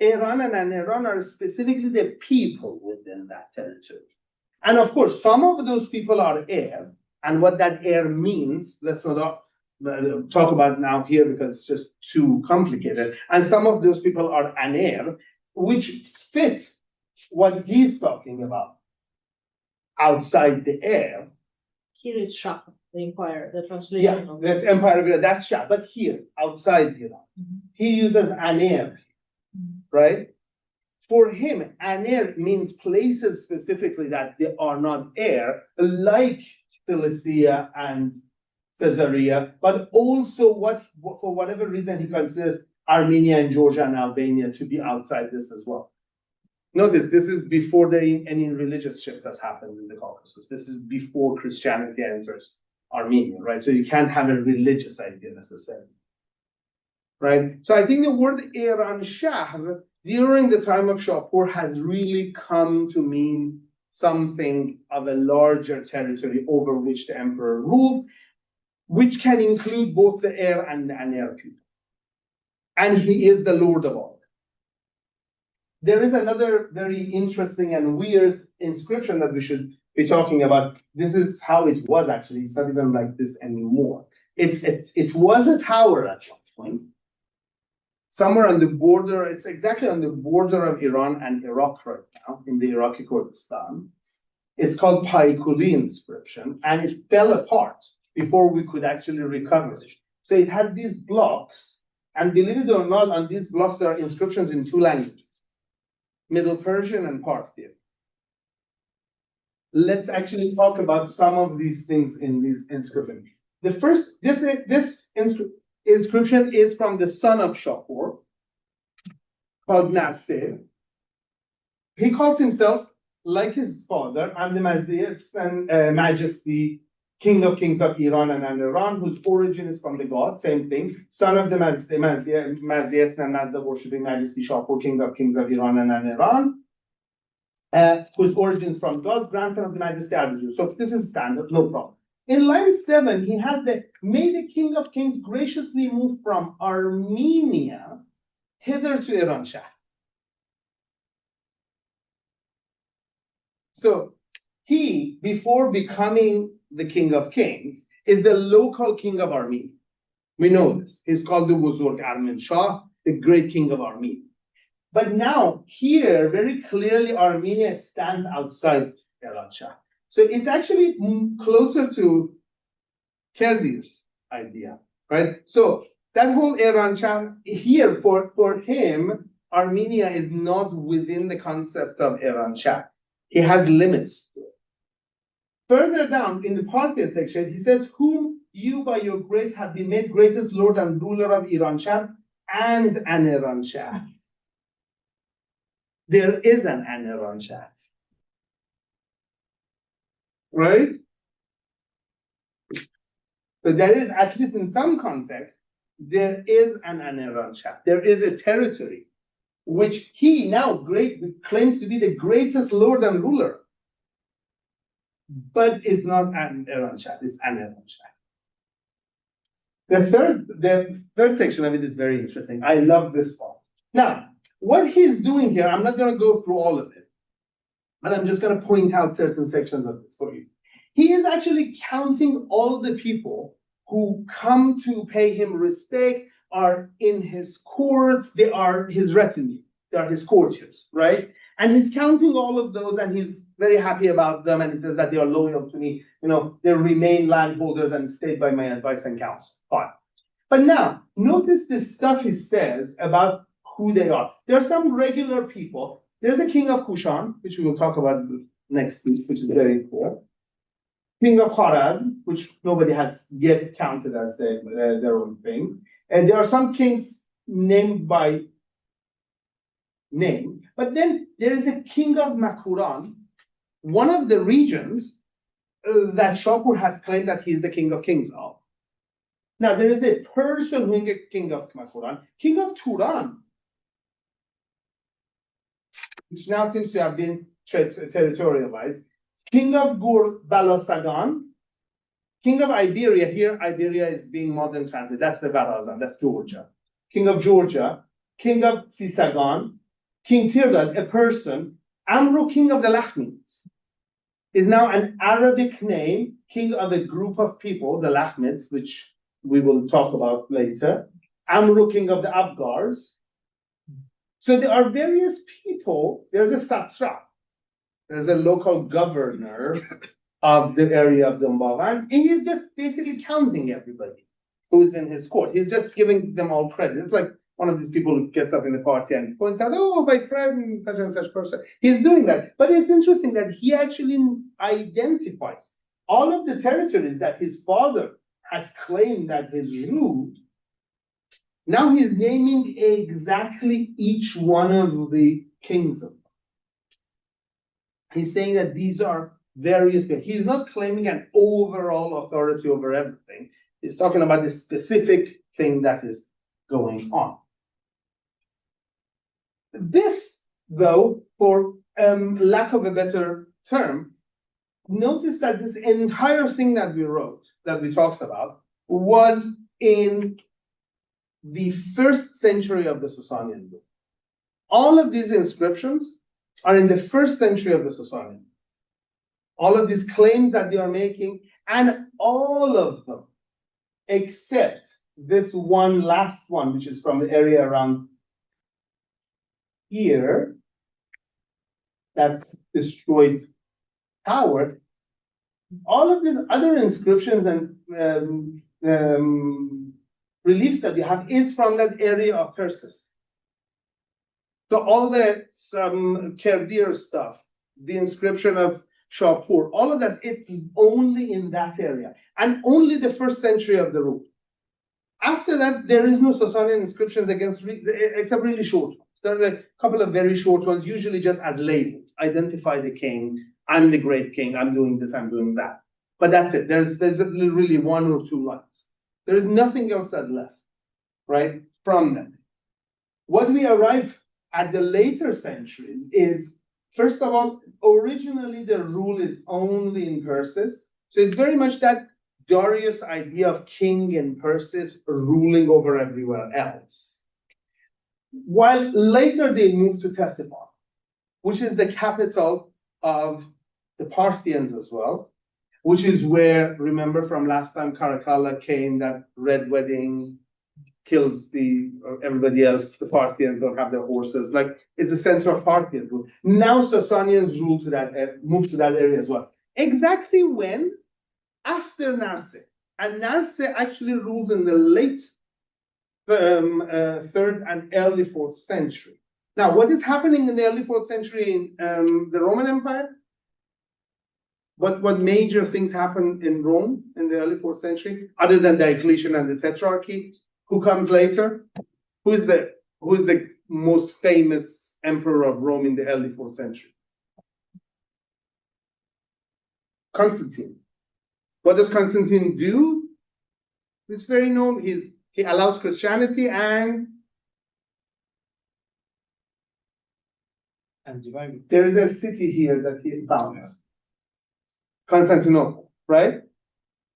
A: Ērān and Ērān are specifically the people within that territory. And of course, some of those people are Ēr, and what that Ēr means, let's not talk about now here because it's just too complicated. And some of those people are Aner, which fit what he's talking about outside the Ēr.
C: Here it's Shah, the empire, the translation.
A: Yeah, that's Empire of Iran, that's Shah, but here, outside Iran, he uses Aner, right? For him, Aner means places specifically that they are not Ēr, like Cilicia and Caesarea, but also for whatever reason he considers Armenia and Georgia and Albania to be outside this as well. Notice, this is before any religious shift has happened in the Caucasus. This is before Christianity enters Armenia, right? So you can't have a religious idea necessarily, right? So I think the word Ērānshahr during the time of Shapur has really come to mean something of a larger territory over which the emperor rules, which can include both the Ēr and the Aner people. And he is the Lord of all. There is another very interesting and weird inscription that we should be talking about. This is how it was actually. It's not even like this anymore. It was a tower at one point, somewhere on the border. It's exactly on the border of Iran and Iraq right now, in the Iraqi Kurdistan. It's called Paikuli inscription, and it fell apart before we could actually recover it. So it has these blocks, and believe it or not, on these blocks there are inscriptions in two languages, Middle Persian and Parthi. Let's actually talk about some of these things in these inscriptions. The first, this inscription is from the son of Shapur, called Nasir. He calls himself, like his father, I'm the Mazdiest and Majesty, King of Kings of Iran and Ērān, whose origin is from the god, same thing. Son of the Mazdiest and Mazda worshipping Majesty Shapur, King of Kings of Iran and Ērān, whose origin is from God, grandson of the Majesty Ardu. So this is standard, no problem. In line 7, he has may the King of Kings graciously move from Armenia hither to Ērānshahr. So he, before becoming the King of Kings, is the local king of Armenia. We know this. He's called the Buzurg Armen Shah, the great king of Armenia. But now, here, very clearly, Armenia stands outside Ērānshahr. So it's actually closer to Kerdir's idea, right? So that whole Ērānshahr here, for him, Armenia is not within the concept of Ērānshahr. He has limits to it. Further down in the Parthian section, he says, whom you by your grace have been made greatest lord and ruler of Ērānshahr and an Ērānshahr. There is an Ērānshahr. Right? So there is, at least in some context, there is an Ērānshahr. There is a territory which he now claims to be the greatest lord and ruler, but is not an Ērānshahr, it's an Ērānshahr. The third section of it is very interesting. I love this one. Now, what he's doing here, I'm not going to go through all of it, but I'm just going to point out certain sections of this for you. He is actually counting all the people who come to pay him respect, are in his courts, they are his retinue, they are his courtiers, right? And he's counting all of those and he's very happy about them and he says that they are loyal to me, they remain landholders and stay by my advice and counsel. Fine. But now, notice the stuff he says about who they are. There are some regular people. There's a king of Kushan, which we will talk about next week, which is very important. King of Kharazm, which nobody has yet counted as their own thing. And there are some kings named by name. But then there is a king of Makuran, one of the regions that Shapur has claimed that he's the king of kings of. Now, there is a Persian king of Makuran, king of Turan, which now seems to have been territorialized, king of Gur Balasagan, king of Iberia. Here, Iberia is being modern translated. That's the Barazan, that's Georgia. King of Georgia, king of Sisagan, King Tirdad, a Persian, Amru, king of the Lakhmids, is now an Arabic name, king of a group of people, the Lakhmids, which we will talk about later. Amru, king of the Abgars. So there are various people. There's a satrap. There's a local governor of the area of Dumbavan. And he's just basically counting everybody who's in his court. He's just giving them all credit. It's like one of these people who gets up in the party and points out, oh, my friend, such and such person. He's doing that. But it's interesting that he actually identifies all of the territories that his father has claimed that his ruled. Now he's naming exactly each one of the kings of them. He's saying that these are various things. He's not claiming an overall authority over everything. He's talking about the specific thing that is going on. This, though, for lack of a better term, notice that this entire thing that we wrote, that we talked about, was in the 1st century of the Sasanian book. All of these inscriptions are in the 1st century of the Sasanian. All of these claims that they are making, and all of them, except this one last one, which is from the area around here, that destroyed tower. All of these other inscriptions and reliefs that you have is from that area of Persis. So all the Kerdir stuff, the inscription of Shapur, all of that, it's only in that area, and only the 1st century of the rule. After that, there is no Sasanian inscriptions except really short ones. There are a couple of very short ones, usually just as labels. Identify the king. I'm the great king. I'm doing this. I'm doing that. But that's it. There's really 1 or 2 lines. There is nothing else that left, right, from them. What we arrive at the later centuries is, first of all, originally the rule is only in Persis. So it's very much that Darius idea of king in Persis ruling over everywhere else. While later they moved to Ctesiphon, which is the capital of the Parthians as well, which is where, remember from last time, Caracalla came, that red wedding kills everybody else. The Parthians don't have their horses. Like, it's the center of Parthian rule. Now Sasanians move to that area as well. Exactly when? After Narse. And Narse actually rules in the late 3rd and early 4th century. Now, what is happening in the early 4th century in the Roman Empire? What major things happen in Rome in the early 4th century, other than Diocletian and the Tetrarchy? Who comes later? Who is the most famous emperor of Rome in the early 4th century? Constantine. What does Constantine do? It's very known. He allows Christianity and there is a city here that he founds. Constantinople, right?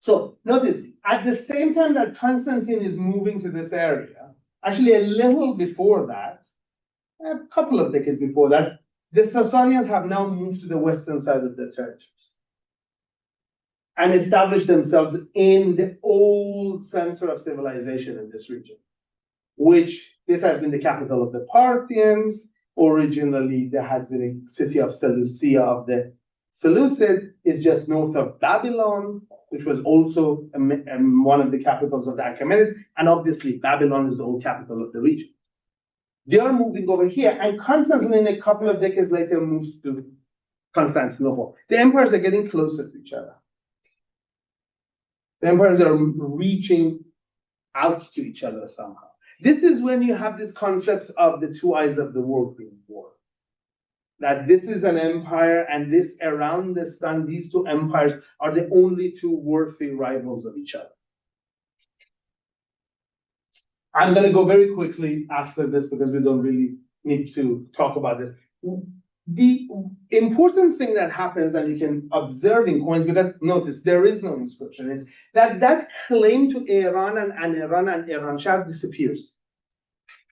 A: So notice, at the same time that Constantine is moving to this area, actually a little before that, a couple of decades before that, the Sasanians have now moved to the western side of the territories. and established themselves in the old center of civilization in this region, which this has been the capital of the Parthians. Originally, there has been a city of Seleucia of the Seleucids. It's just north of Babylon, which was also one of the capitals of the Achaemenids. And obviously, Babylon is the old capital of the region. They are moving over here, and Constantine, a couple of decades later, moves to Constantinople. The empires are getting closer to each other. The empires are reaching out to each other somehow. This is when you have this concept of the two eyes of the world being born. That this is an empire, and this around the sun, these two empires are the only two worthy rivals of each other. I'm going to go very quickly after this because we don't really need to talk about this. The important thing that happens, and you can observe in coins, because notice there is no inscription, is that claim to Ērān and Ērānshahr disappears.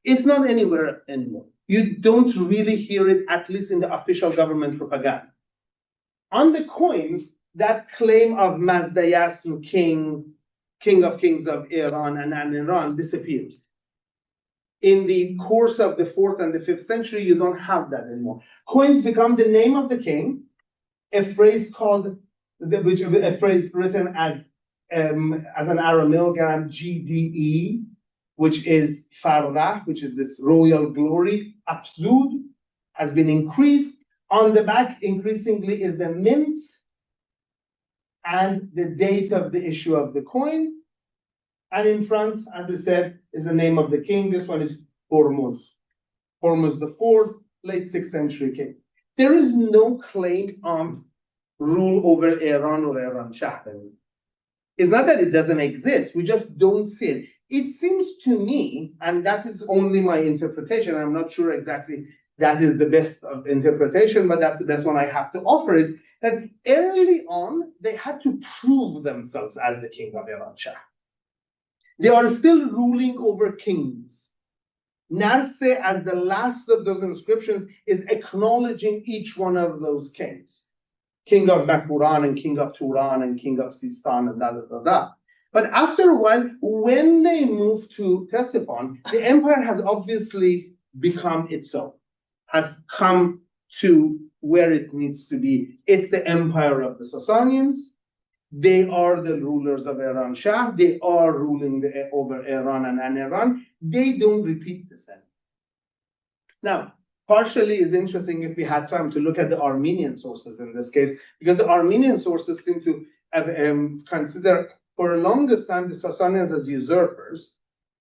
A: It's not anywhere anymore. You don't really hear it, at least in the official government propaganda. On the coins, that claim of Mazdayasn, king of kings of Ērān and Ērān, disappears. In the course of the 4th and the 5th century, you don't have that anymore. Coins become the name of the king, a phrase written as an Arameogram, GDE, which is Farrah, which is this royal glory. Absud has been increased. On the back, increasingly, is the mint and the date of the issue of the coin. And in front, as I said, is the name of the king. This one is Hormuz. Hormuz IV, late 6th century king. There is no claim on rule over Ērān or Ērānshahr. It's not that it doesn't exist, we just don't see it. It seems to me, and that is only my interpretation, I'm not sure exactly that is the best of interpretation, but that's the best one I have to offer, is that early on, they had to prove themselves as the king of Ērānshahr. They are still ruling over kings. Narse, as the last of those inscriptions, is acknowledging each one of those kings. King of Bakuran and king of Turan and king of Sistan and da. But after a while, when they move to Ctesiphon, the empire has obviously become its own, has come to where it needs to be. It's the empire of the Sasanians. They are the rulers of Ērānshahr. They are ruling over Ērān and Ērān. They don't repeat the same. Now, partially is interesting if we had time to look at the Armenian sources in this case, because the Armenian sources seem to have, consider for the longest time the Sasanians as usurpers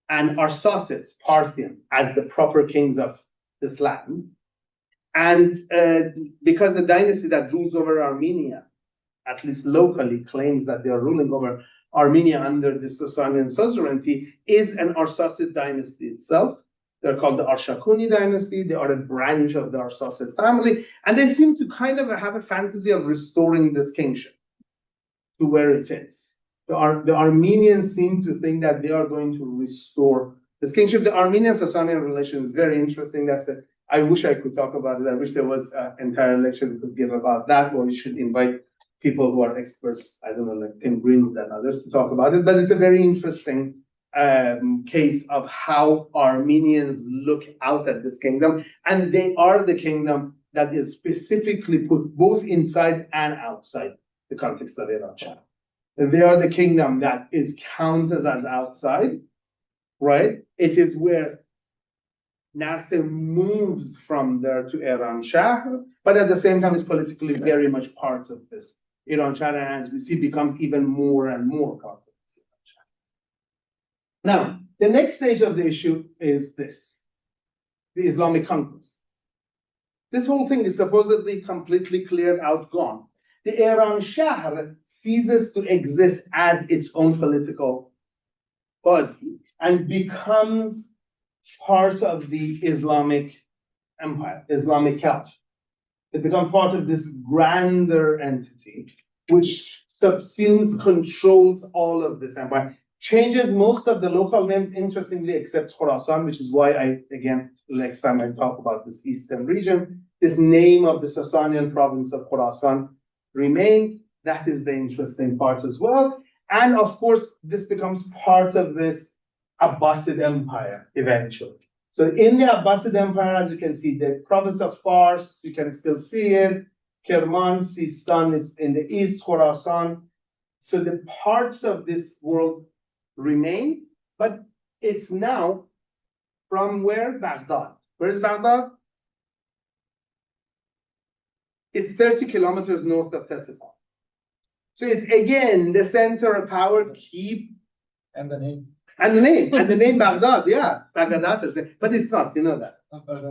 A: and Arsacids, Parthian, as the proper kings of this land. And because the dynasty that rules over Armenia, at least locally, claims that they are ruling over Armenia under the Sasanian suzerainty, is an Arsacid dynasty itself. They're called the Arshakuni dynasty. They are a branch of the Arsacid family, and they seem to kind of have a fantasy of restoring this kingship to where it is. The Armenians seem to think that they are going to restore this kingship. The Armenian-Sasanian relation is very interesting. I wish I could talk about it. I wish there was an entire lecture we could give about that, or we should invite people who are experts, I don't know, like Tim Greenwood and others, to talk about it. But it's a very interesting case of how Armenians look out at this kingdom. And they are the kingdom that is specifically put both inside and outside the context of Ērānshahr. They are the kingdom that is counted as outside, right? It is where Nasser moves from there to Ērānshahr, but at the same time is politically very much part of this. Ērānshahr, as we see, becomes even more and more part of this Ērānshahr. Now, the next stage of the issue is this, the Islamic conquest. This whole thing is supposedly completely cleared out, gone. The Ērānshahr ceases to exist as its own political body and becomes part of the Islamic empire, Islamic culture. It becomes part of this grander entity, which subsumes, controls all of this empire, changes most of the local names, interestingly, except Khorasan, which is why again, next time I talk about this eastern region, this name of the Sasanian province of Khorasan remains. That is the interesting part as well. And of course, this becomes part of this Abbasid Empire eventually. So in the Abbasid Empire, as you can see, the province of Fars, you can still see it. Kerman, Sistan is in the east, Khorasan. So the parts of this world remain, but it's now from where? Baghdad. Where is Baghdad? It's 30 kilometers north of Ctesiphon. So it's again the center of power.
D: And the name.
A: And the name Baghdad, yeah, Baghdad, but it's not, you know that.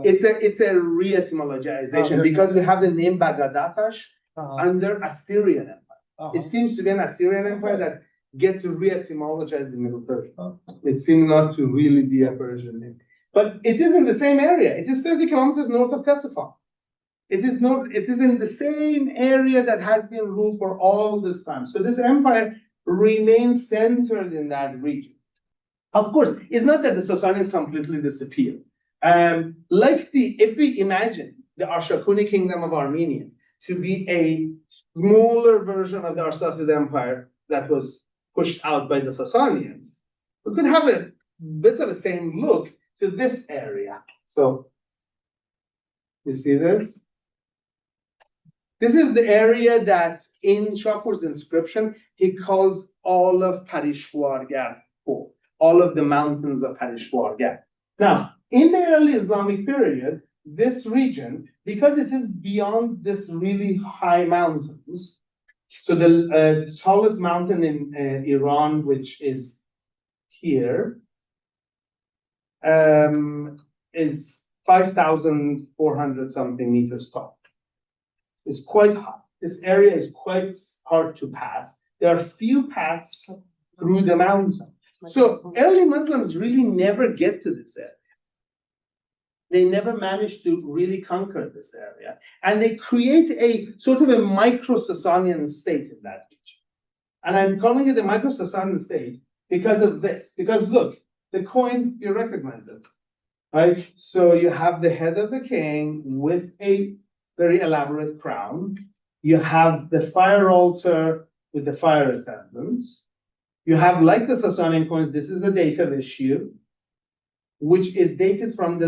A: It's a re-etymologization because we have the name Baghdadash under Assyrian Empire. It seems to be an Assyrian Empire that gets re-etymologized in Middle Persia. It seems not to really be a Persian name, but it is in the same area. It is 30 kilometers north of Ctesiphon. It is in the same area that has been ruled for all this time. So this empire remains centered in that region. Of course, it's not that the Sasanians completely disappeared. If we imagine the Arshakuni kingdom of Armenia to be a smaller version of the Arsacid Empire that was pushed out by the Sasanians, we could have a bit of the same look to this area. So, you see this? This is the area that in Shapur's inscription, he calls all of Parishwargar for. All of the mountains of Parishwargar. Now, in the early Islamic period, this region, because it is beyond this really high mountains, so the tallest mountain in Ērān, which is here, is 5,400 something meters tall. It's quite high. This area is quite hard to pass. There are few paths through the mountain. So early Muslims really never get to this area. They never manage to really conquer this area. And they create a sort of a micro-Sasanian state in that region. And I'm calling it a micro-Sasanian state because of this. Because look, the coin, you recognize it, right? So you have the head of the king with a very elaborate crown. You have the fire altar with the fire attendants. You have, like the Sasanian coins, this is the date of issue, which is dated from the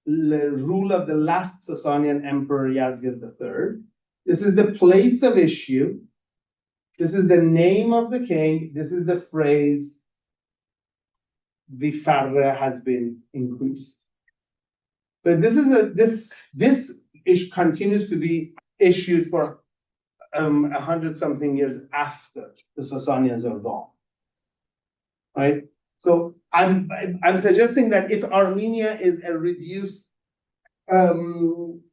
A: rule of the last Sasanian emperor Yazid III. This is the place of issue. This is the name of the king. This is the phrase, the farra has been increased. But this continues to be issued for 100 something years after the Sasanians are gone, right? So I'm suggesting that if Armenia is a reduced Arsacid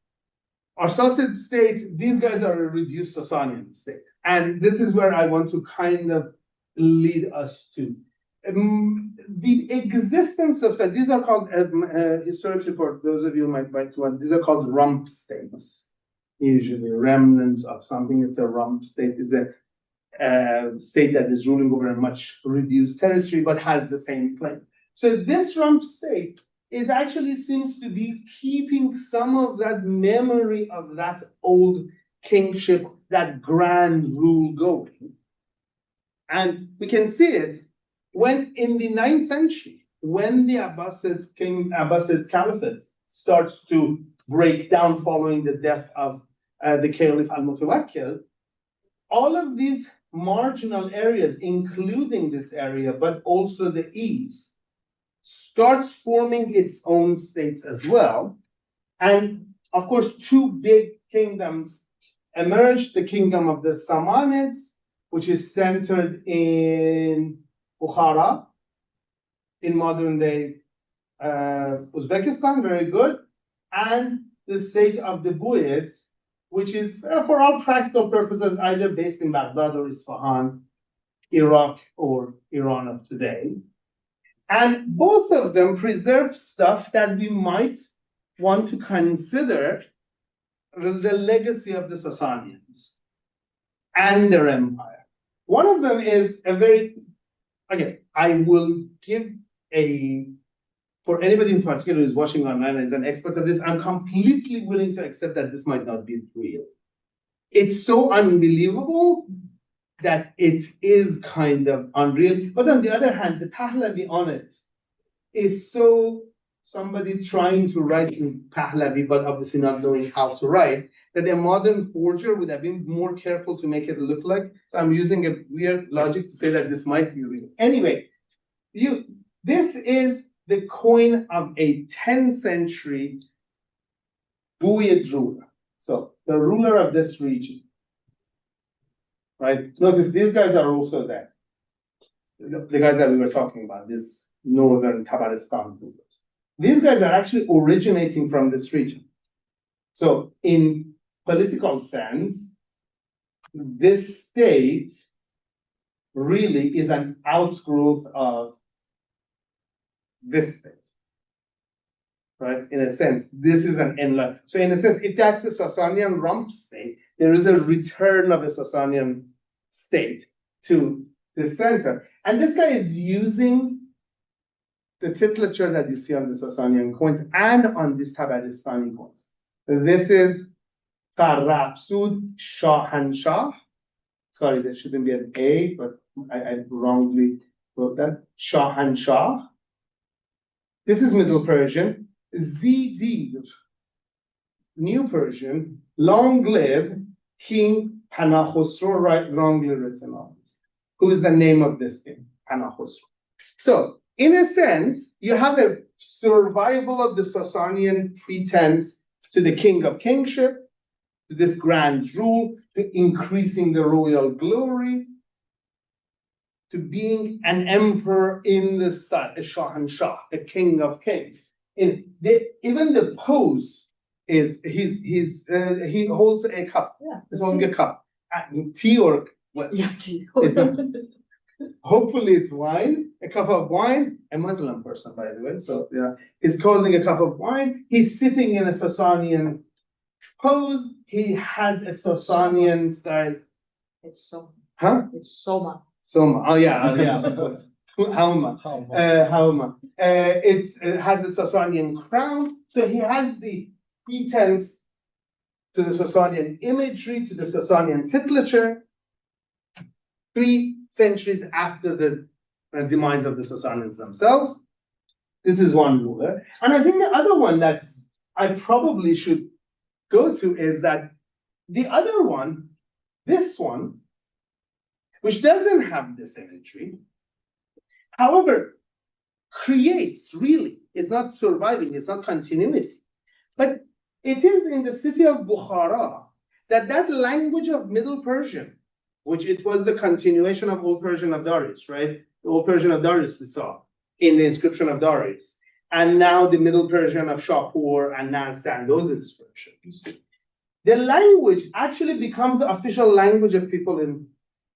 A: state, these guys are a reduced Sasanian state, and this is where I want to kind of lead us to. The existence of these are called historically, for those of you who might want, these are called rump states. Usually remnants of something. It's a rump state, is a state that is ruling over a much reduced territory but has the same claim. So this rump state actually seems to be keeping some of that memory of that old kingship, that grand rule going. And we can see it when in the 9th century, when the Abbasid Caliphate starts to break down following the death of the Caliph al-Mutawakkil, all of these marginal areas, including this area, but also the east, starts forming its own states as well. And of course, two big kingdoms emerged: the kingdom of the Samanids, which is centered in Bukhara, in modern day Uzbekistan, very good, and the state of the Buyids, which is, for all practical purposes, either based in Baghdad or Isfahan, Iraq or Iran of today. And both of them preserve stuff that we might want to consider the legacy of the Sasanians and their empire. One of them is I will give for anybody in particular who's watching online and is an expert of this, I'm completely willing to accept that this might not be real. it's so unbelievable that it is kind of unreal. But on the other hand, the Pahlavi on it is so somebody trying to write in Pahlavi, but obviously not knowing how to write, that a modern forger would have been more careful to make it look like. So I'm using a weird logic to say that this might be real. Anyway, this is the coin of a 10th century Buyid ruler. So the ruler of this region. Right? Notice these guys are also there. The guys that we were talking about, this northern Tabaristan rulers. These guys are actually originating from this region. So in political sense, this state really is an outgrowth of this state. Right? In a sense, this is an inlet. So in a sense, if that's a Sasanian rump state, there is a return of a Sasanian state to the center. And this guy is using the titulature that you see on the Sasanian coins and on these Tabaristani coins. This is Qarabsud Shahanshah. Sorry, there shouldn't be an A, but I wrongly wrote that. Shahanshah. This is Middle Persian. Zidir, New Persian, long live King Panah Khosrow, wrongly written on this. Who is the name of this king? Panah Khosrow. So, in a sense, you have a survival of the Sasanian pretense to the king of kingship, to this grand rule, to increasing the royal glory, to being an emperor in the style, a Shahanshah, a king of kings. Even the pose is he holds a cup.
C: Yeah.
A: He's holding a cup. Tea or what?
C: Yeah, tea.
A: Hopefully it's wine, a cup of wine, a Muslim person, by the way. So yeah, he's holding a cup of wine. He's sitting in a Sasanian pose. He has a Sasanian style.
C: It's Soma.
A: Huh?
C: It's Soma.
A: Soma. Oh yeah, of course. Hauma. Hauma. It has a Sasanian crown. So he has the pretense to the Sasanian imagery, to the Sasanian titulature. 3 centuries after the demise of the Sasanians themselves. This is one ruler. And I think the other one I probably should go to is that the other one, this one, which doesn't have this imagery, however, creates really, it's not surviving, it's not continuity. But it is in the city of Bukhara that language of Middle Persian, which it was the continuation of Old Persian of Darius, right? The Old Persian of Darius we saw in the inscription of Darius. And now the Middle Persian of Shapur and Nansan, those inscriptions. The language actually becomes the official language of people in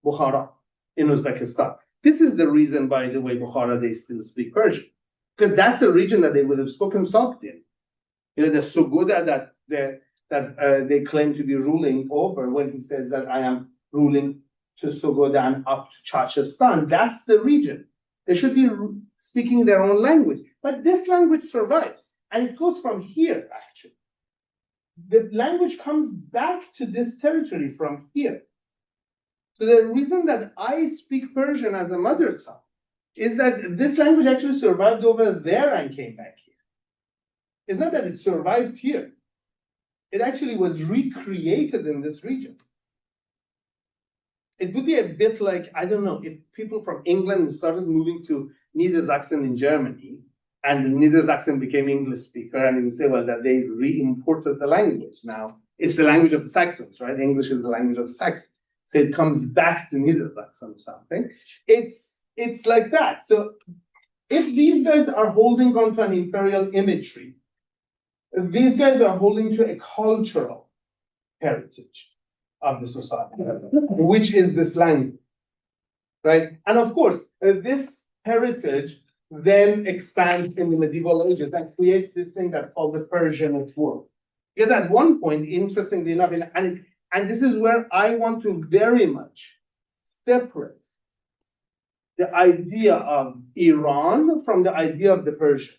A: Bukhara, in Uzbekistan. This is the reason, by the way, Bukhara, they still speak Persian. Because that's the region that they would have spoken Sogdian. You know, the Suguda that they claim to be ruling over when he says that I am ruling to Sogodan up to Chachestan. That's the region. They should be speaking their own language. But this language survives. And it goes from here, actually. The language comes back to this territory from here. So the reason that I speak Persian as a mother tongue is that this language actually survived over there and came back here. It's not that it survived here. It actually was recreated in this region. It would be a bit like, I don't know, if people from England started moving to Niedersachsen in Germany, and Niedersachsen became English speaker, and you say, well, that they re-imported the language. Now, it's the language of the Saxons, right? English is the language of the Saxons. So it comes back to Niedersachsen or something. It's like that. So if these guys are holding on to an imperial imagery, these guys are holding to a cultural heritage of the society, which is this language, right? And of course, this heritage then expands in the medieval ages and creates this thing that's called the Persian world. Because at one point, interestingly enough, and this is where I want to very much separate the idea of Iran from the idea of the Persian,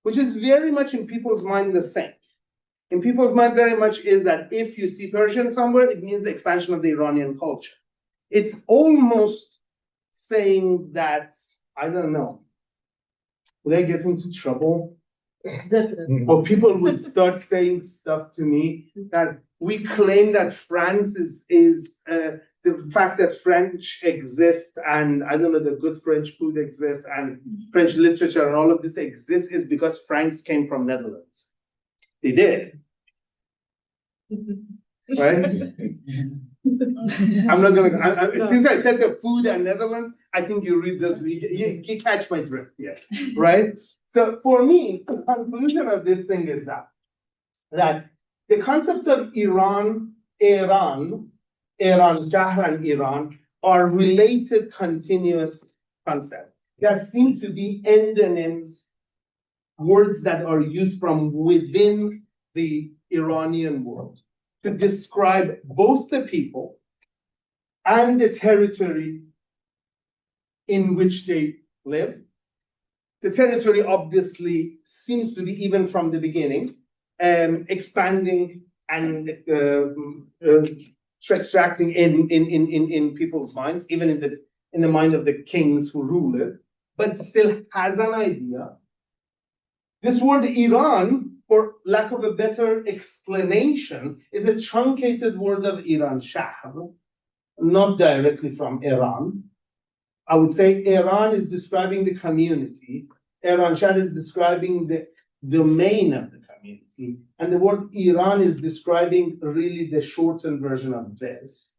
A: which is very much in people's mind the same. in people's mind very much is that if you see Persian somewhere, it means the expansion of the Iranian culture. It's almost saying that, I don't know, would I get into trouble?
C: Definitely.
A: Or people would start saying stuff to me that we claim that France is the fact that French exists and I don't know, the good French food exists and French literature and all of this exists is because Franks came from Netherlands. They did. Right? I'm not gonna, since I said the food and Netherlands, I think you read you catch my drift here, right? So for me, the conclusion of this thing is that the concepts of Ērān, Ērānshahr and Ērān are related continuous concepts. There seem to be endonyms, words that are used from within the Iranian world to describe both the people and the territory in which they live. The territory obviously seems to be, even from the beginning, expanding and extracting in people's minds, even in the mind of the kings who rule it, but still has an idea. This word Ērān, for lack of a better explanation, is a truncated word of Ērānshahr, not directly from Ērān. I would say Ērān is describing the community. Ērānshahr is describing the domain of the community. And the word Ērān is describing really the shortened version of this.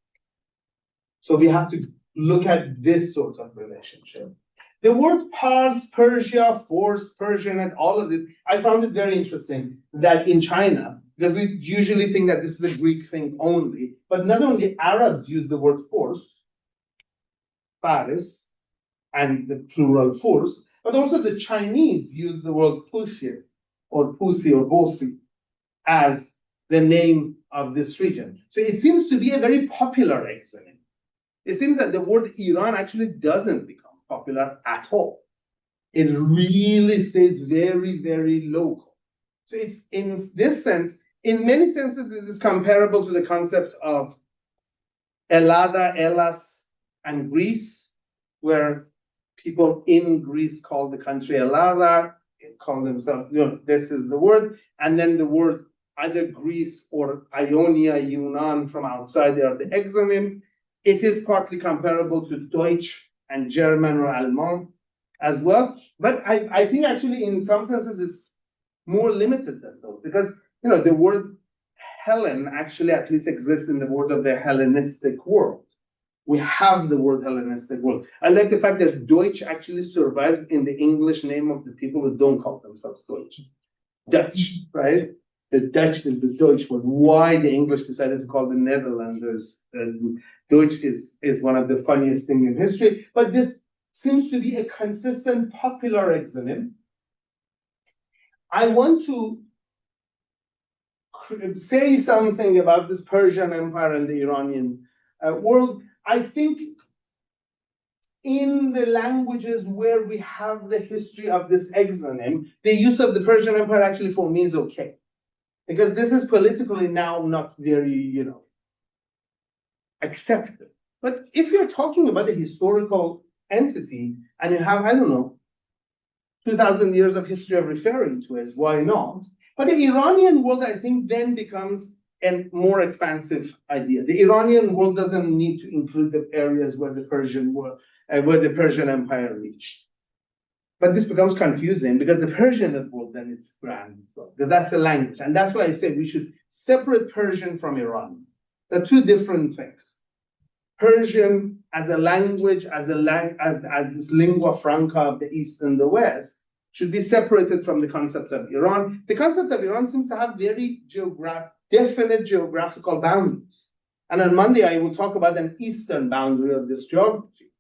A: So we have to look at this sort of relationship. The word Pars, Persia, Fars, Persian, and all of this, I found it very interesting that in China, because we usually think that this is a Greek thing only, but not only Arabs use the word Fars, Paris, and the plural Furs, but also the Chinese use the word Puxi or Pusi or Bosi as the name of this region. So it seems to be a very popular exonym. It seems that the word Ērān actually doesn't become popular at all. It really stays very, very local. So it's in this sense, in many senses, it is comparable to the concept of Ellada, Hellas, and Greece, where people in Greece call the country Ellada, call themselves, this is the word, and then the word either Greece or Ionia, Yunnan from outside, they are the exonyms. It is partly comparable to Deutsch and German or Allemand as well. But I think actually in some senses it's more limited than those, because the word Hellen actually at least exists in the word of the Hellenistic world. We have the word Hellenistic world. I like the fact that Deutsch actually survives in the English name of the people who don't call themselves Deutsch. Dutch, right? The Dutch is the Deutsch word. Why the English decided to call the Netherlanders Deutsch is one of the funniest things in history. But this seems to be a consistent popular exonym. I want to say something about this Persian Empire and the Iranian world. I think in the languages where we have the history of this exonym, the use of the Persian Empire actually for me is okay. Because this is politically now not very, accepted. But if you're talking about a historical entity and you have, 2,000 years of history of referring to it, why not? But the Iranian world, I think, then becomes a more expansive idea. The Iranian world doesn't need to include the areas where the Persian world, where the Persian Empire reached. But this becomes confusing because the Persian world then it's grand as well, because that's the language. And that's why I say we should separate Persian from Iran. They're two different things. Persian as a language, as this lingua franca of the East and the West, should be separated from the concept of Iran. The concept of Iran seems to have very definite geographical boundaries. And on Monday, I will talk about an eastern boundary of this geography.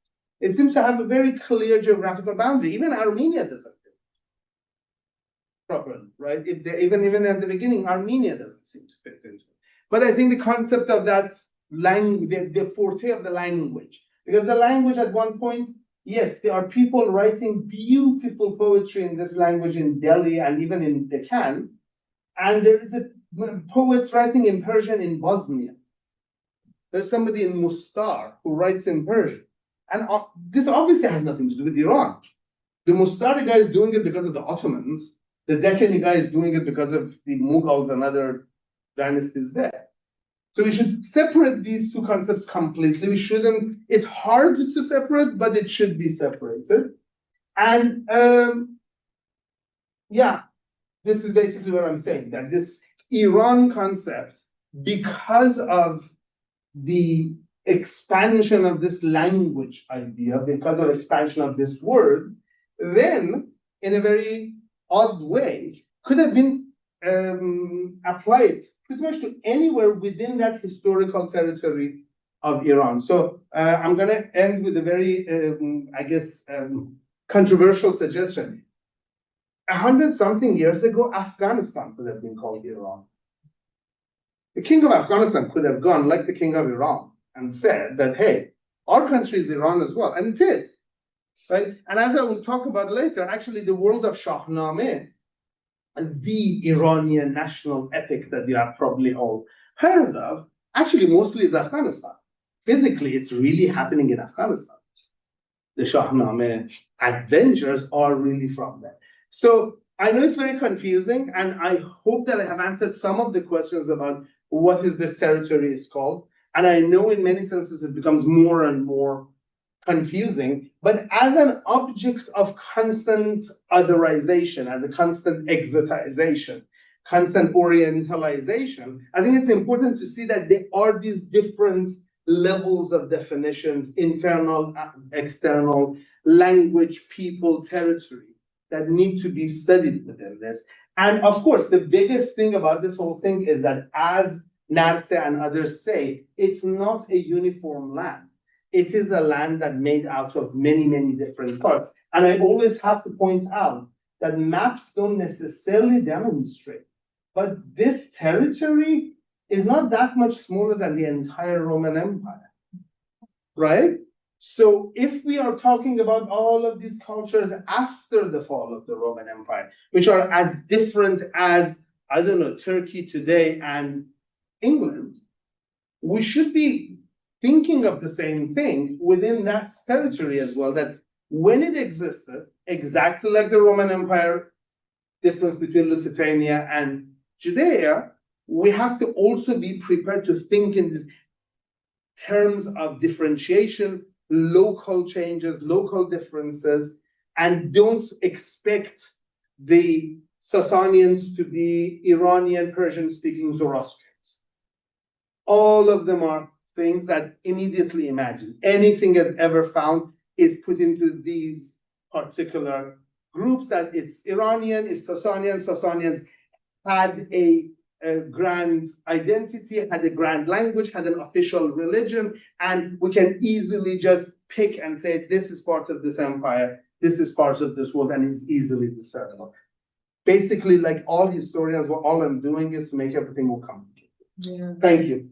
A: It seems to have a very clear geographical boundary. Even Armenia doesn't fit properly, right? Even at the beginning, Armenia doesn't seem to fit into it. But I think the concept of that language, the forte of the language, because the language at one point, yes, there are people writing beautiful poetry in this language in Delhi and even in Deccan, and there is a poets writing in Persian in Bosnia. There's somebody in Mustar who writes in Persian. And this obviously has nothing to do with Iran. The Mustari guy is doing it because of the Ottomans. The Deccani guy is doing it because of the Mughals and other dynasties there. So we should separate these two concepts completely. We shouldn't, it's hard to separate, but it should be separated. And yeah, this is basically what I'm saying, that this Iran concept, because of the expansion of this language idea, because of expansion of this word, then in a very odd way, could have been applied pretty much to anywhere within that historical territory of Iran. So I'm going to end with a very, I guess, controversial suggestion. 100-something years ago, Afghanistan could have been called Iran. The king of Afghanistan could have gone like the king of Iran and said that, hey, our country is Iran as well, and it is. Right? And as I will talk about later, actually the world of Shahnameh, the Iranian national epic that you have probably all heard of, actually mostly is Afghanistan. Physically, it's really happening in Afghanistan. The Shahnameh adventures are really from there. So I know it's very confusing, and I hope that I have answered some of the questions about what is this territory is called. And I know in many senses it becomes more and more confusing, but as an object of constant otherization, as a constant exotization, constant orientalization, I think it's important to see that there are these different levels of definitions, internal, external, language, people, territory, that need to be studied within this. And of course, the biggest thing about this whole thing is that, as Narse and others say, it's not a uniform land. It is a land that made out of many, many different parts. And I always have to point out that maps don't necessarily demonstrate, but this territory is not that much smaller than the entire Roman Empire, right? So if we are talking about all of these cultures after the fall of the Roman Empire, which are as different as, I don't know, Turkey today and England, we should be thinking of the same thing within that territory as well, that when it existed, exactly like the Roman Empire, difference between Lusitania and Judea, we have to also be prepared to think in terms of differentiation, local changes, local differences, and don't expect the Sasanians to be Iranian, Persian-speaking Zoroastrians. All of them are things that immediately imagine. Anything that's ever found is put into these particular groups, that it's Iranian, it's Sasanian. Sasanians had a grand identity, had a grand language, had an official religion, and we can easily just pick and say, this is part of this empire, this is part of this world, and it's easily discernible. Basically, like all historians, all I'm doing is to make everything more complicated.
C: Yeah.
A: Thank you.